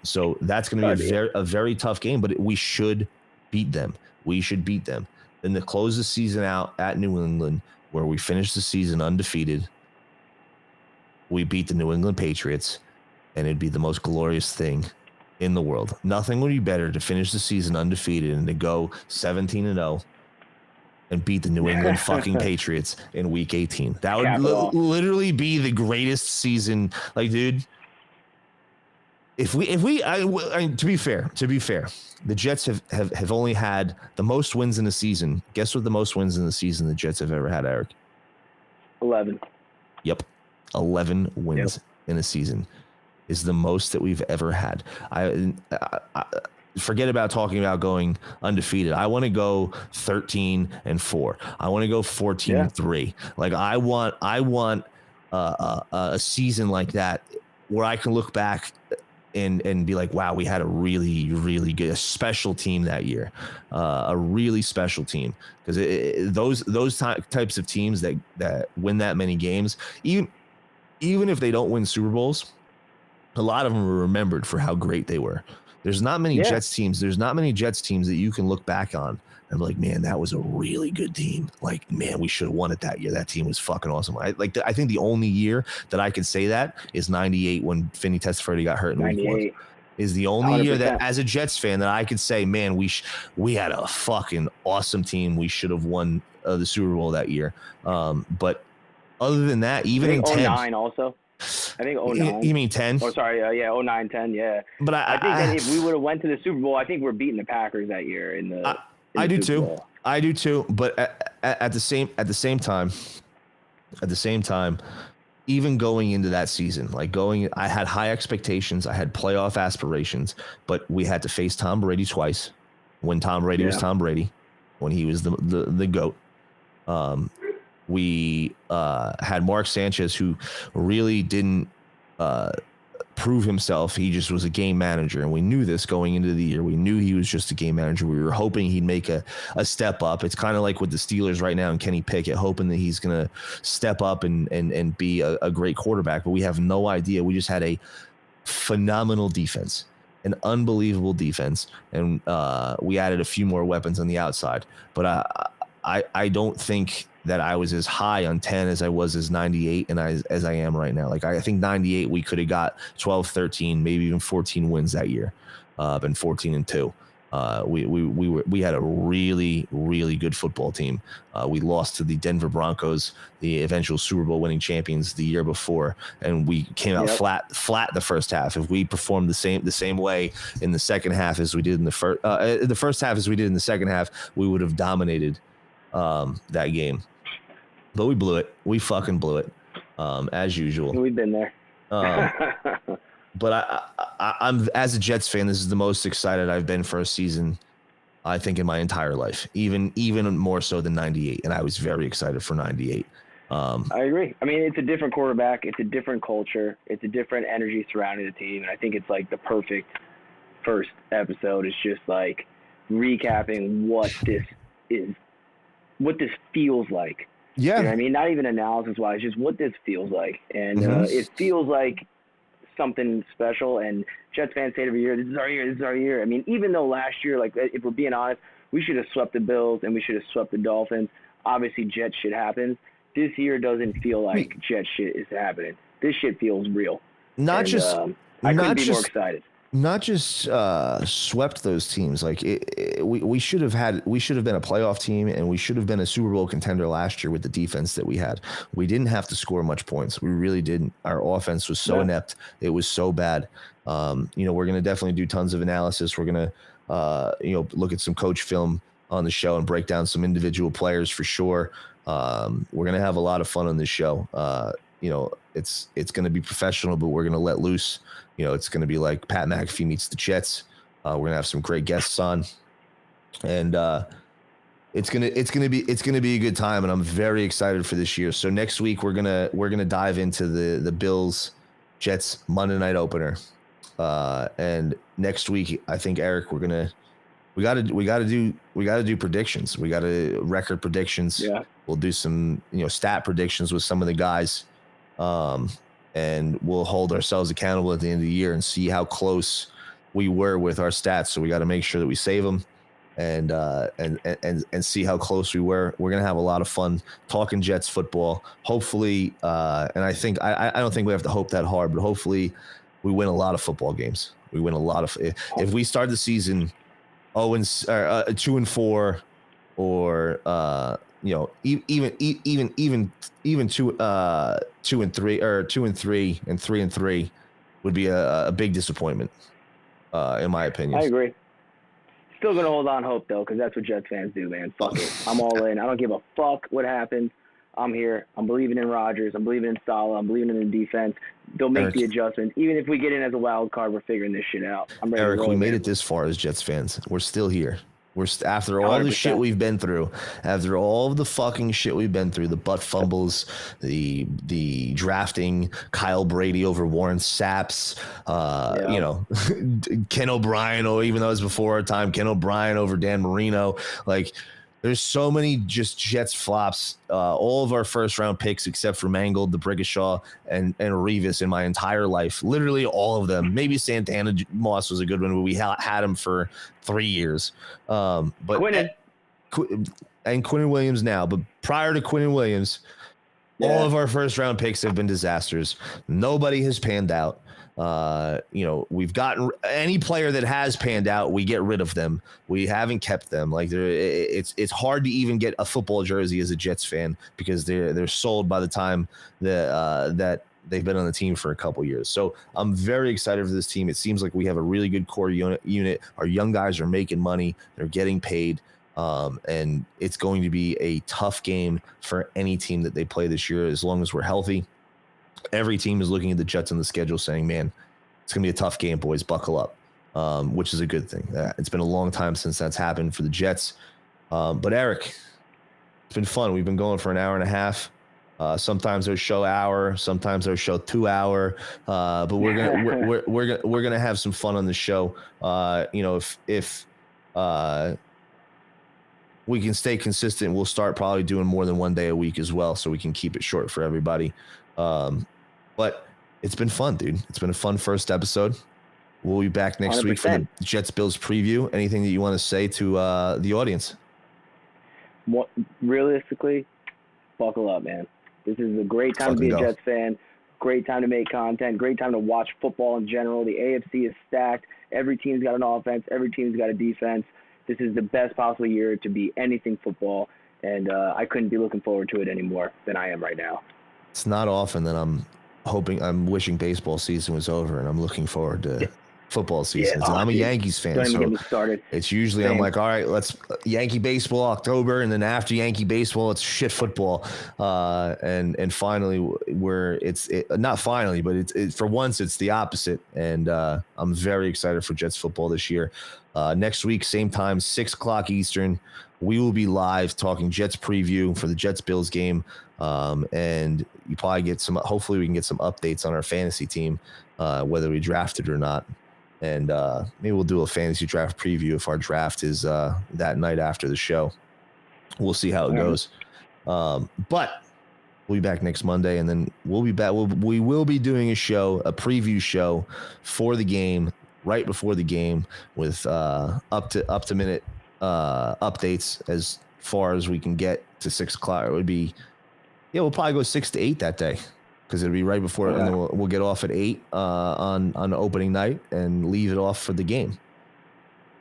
So that's going to be a very tough game, but we should beat them. We should beat them. Then to close the season out at New England, where we finish the season undefeated, we beat the New England Patriots, and it'd be the most glorious thing in the world. Nothing would be better to finish the season undefeated and to go 17-0. And beat the New England fucking Patriots in Week 18. That would literally be the greatest season. Like, dude, to be fair, the Jets have only had the most wins in a season. Guess what the most wins in the season the Jets have ever had, Eric? 11. Yep, 11 wins in a season is the most that we've ever had. I forget about talking about going undefeated. I want to go 13-4. I want to go 14-3. Like I want a season like that where I can look back and be like, wow, we had a really, really good, a special team that year, a really special team. Because those types of teams that win that many games, even if they don't win Super Bowls, a lot of them are remembered for how great they were. There's not many Jets teams. There's not many Jets teams that you can look back on and be like, man, that was a really good team. Like, man, we should have won it that year. That team was fucking awesome. I think the only year that I could say that is 98 when Finney Testaverde got hurt in Week 1. Is the only 100%. Year that, as a Jets fan, that I could say, man, we had a fucking awesome team. We should have won the Super Bowl that year. But other than that, even in 10, 09 also. I think 09. You mean 10? Oh, sorry. 09, 10. Yeah. But I think that if we would have went to the Super Bowl, I think we're beating the Packers that year in the. I do too. I do too. But at the same time, even going into that season, I had high expectations. I had playoff aspirations, but we had to face Tom Brady twice when Tom Brady was Tom Brady, when he was the GOAT. We had Mark Sanchez, who really didn't prove himself. He just was a game manager, and we knew this going into the year. We knew he was just a game manager. We were hoping he'd make a step up. It's kind of like with the Steelers right now and Kenny Pickett, hoping that he's going to step up and be a great quarterback, but we have no idea. We just had a phenomenal defense, an unbelievable defense, and we added a few more weapons on the outside. But I don't think that I was as high on 10 as I was as 98 and as I am right now. Like, I think 98, we could have got 12, 13, maybe even 14 wins that year, and 14-2. We had a really, really good football team. We lost to the Denver Broncos, the eventual Super Bowl winning champions, the year before, and we came out flat the first half. If we performed the same way in the second half as we did in the first half as we did in the second half, we would have dominated that game. But we blew it. We fucking blew it, as usual. We've been there. But I'm, as a Jets fan, this is the most excited I've been for a season, I think, in my entire life, even more so than 98. And I was very excited for 98. I agree. I mean, it's a different quarterback. It's a different culture. It's a different energy surrounding the team. And I think it's like the perfect first episode. It's just like recapping what this is, what this feels like. Yeah. You know what I mean? Not even analysis-wise, just what this feels like. And it feels like something special. And Jets fans say every year, this is our year, this is our year. I mean, even though last year, like, if we're being honest, we should have swept the Bills and we should have swept the Dolphins. Obviously, Jets shit happens. This year doesn't feel like Jets shit is happening. This shit feels real. I couldn't be more excited. Not just swept those teams. Like, we should have been a playoff team, and we should have been a Super Bowl contender last year with the defense that we had. We didn't have to score much points. We really didn't. Our offense was so inept. It was so bad. We're going to definitely do tons of analysis. We're going to, look at some coach film on the show and break down some individual players for sure. We're going to have a lot of fun on this show. It's going to be professional, but we're going to let loose. It's going to be like Pat McAfee meets the Jets. We're going to have some great guests on, and it's going to be a good time. And I'm very excited for this year. So next week we're going to dive into the Bills Jets Monday night opener. And next week, I think, Eric, we got to do predictions. We got to record predictions. Yeah. We'll do some, stat predictions with some of the guys. And we'll hold ourselves accountable at the end of the year and see how close we were with our stats. So we got to make sure that we save them and see how close we were. We're going to have a lot of fun talking Jets football. Hopefully, and I think I don't think we have to hope that hard, but hopefully we win a lot of football games. We win a lot of. If we start the season 2-4, or even 2-3 or 2-3 and 3-3 would be a big disappointment, in my opinion. I agree. Still gonna hold on hope though, because that's what Jets fans do, man. Fuck it, I'm all in. I don't give a fuck what happens. I'm here. I'm believing in Rodgers. I'm believing in Salah. I'm believing in the defense. They'll make the adjustments. Even if we get in as a wild card, we're figuring this shit out. I'm ready. Eric, we made it this far as Jets fans. We're still here. After all 100%. The shit we've been through, after all of the fucking shit we've been through, the butt fumbles, the drafting Kyle Brady over Warren Saps, Ken O'Brien, or even though it was before our time, Ken O'Brien over Dan Marino. Like, there's so many just Jets flops. All of our first round picks, except for Mangold, DeBrickashaw, and Revis in my entire life. Literally all of them. Maybe Santana Moss was a good one, but we had him for 3 years. But Quinnen. And Quinnen Williams now. But prior to Quinnen Williams, all of our first round picks have been disasters. Nobody has panned out. We've gotten any player that has panned out, we get rid of them. We haven't kept them. Like, it's hard to even get a football jersey as a Jets fan because they're sold by the time that they've been on the team for a couple years. So I'm very excited for this team. It seems like we have a really good core unit. Our young guys are making money. They're getting paid. And it's going to be a tough game for any team that they play this year, as long as we're healthy. every team is looking at the Jets on the schedule saying, man, it's going to be a tough game, boys. Buckle up, which is a good thing. It's been a long time since that's happened for the Jets. But Eric, it's been fun. We've been going for an hour and a half. Sometimes our show hour, sometimes our show 2 hour. But we're gonna have some fun on the show. If we can stay consistent, we'll start probably doing more than 1 day a week as well, so we can keep it short for everybody. But it's been fun, dude. It's been a fun first episode. We'll be back next 100%. Week for the Jets Bills preview. Anything that you want to say to the audience? Realistically, buckle up, man. This is a great time to be a Jets fan. Great time to make content. Great time to watch football in general. The AFC is stacked. Every team's got an offense. Every team's got a defense. This is the best possible year to be anything football, and I couldn't be looking forward to it any more than I am right now. It's not often that I'm wishing baseball season was over, and I'm looking forward to football season. I'm a Yankees fan, don't even so get me started. It's usually I'm like, all right, let's Yankee baseball October, and then after Yankee baseball, it's shit football. And finally, not finally, but it's for once it's the opposite, and I'm very excited for Jets football this year. Next week, same time, 6:00 Eastern, we will be live talking Jets preview for the Jets Bills game, and you probably get hopefully we can get some updates on our fantasy team, whether we drafted or not. And maybe we'll do a fantasy draft preview if our draft is that night after the show. We'll see how it goes. But we'll be back next Monday, and then we'll be back. We will be doing a preview show for the game right before the game with up to minute updates as far as we can get to 6:00. It would be, we'll probably go 6 to 8 that day, because it'll be right before, and then we'll get off at 8 on the opening night and leave it off for the game.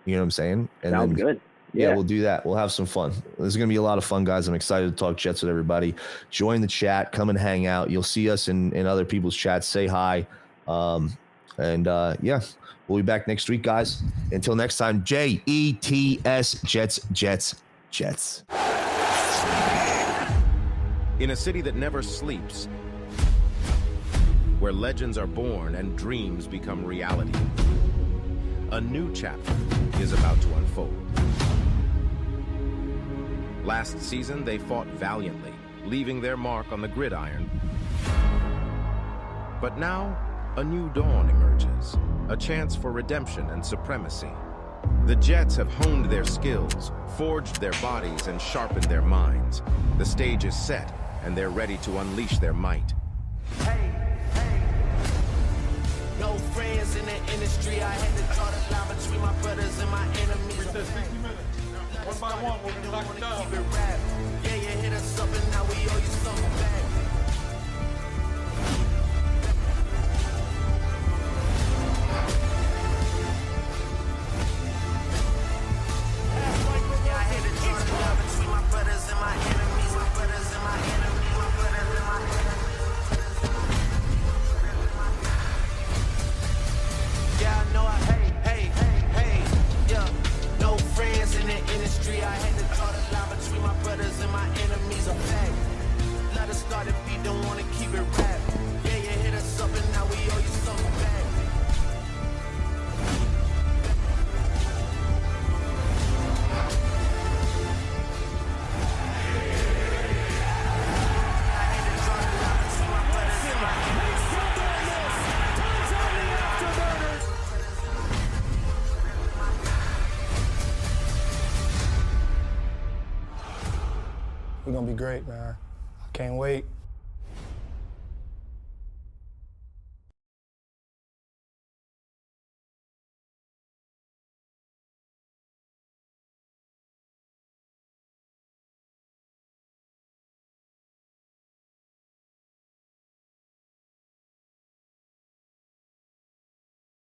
You know what I'm saying? And sounds good. Yeah, we'll do that. We'll have some fun. There's going to be a lot of fun, guys. I'm excited to talk Jets with everybody. Join the chat. Come and hang out. You'll see us in other people's chats. Say hi. We'll be back next week, guys. Until next time, Jets, Jets. In a city that never sleeps, where legends are born and dreams become reality, a new chapter is about to unfold. Last season, they fought valiantly, leaving their mark on the gridiron. But now, a new dawn emerges, a chance for redemption and supremacy. The Jets have honed their skills, forged their bodies, and sharpened their minds. The stage is set, and they're ready to unleash their might. Hey, no friends in the industry. I had to draw the line between my brothers and my enemies. We said 60 minutes. One by one, we're gonna knock it down. Yeah, you hit us up and now we owe you something back. Yeah, I had to draw the line between my brothers and my enemies. My brothers and my enemies. My brothers and my enemies. Yeah, I know yeah. No friends in the industry. I had to draw the line between my brothers and my enemies. A fact. Let us start if we don't want to keep it rap. Yeah, you hit us up and now we owe you something back. I had to draw the line between my brothers and my enemies. We're gonna be great, man. I can't wait.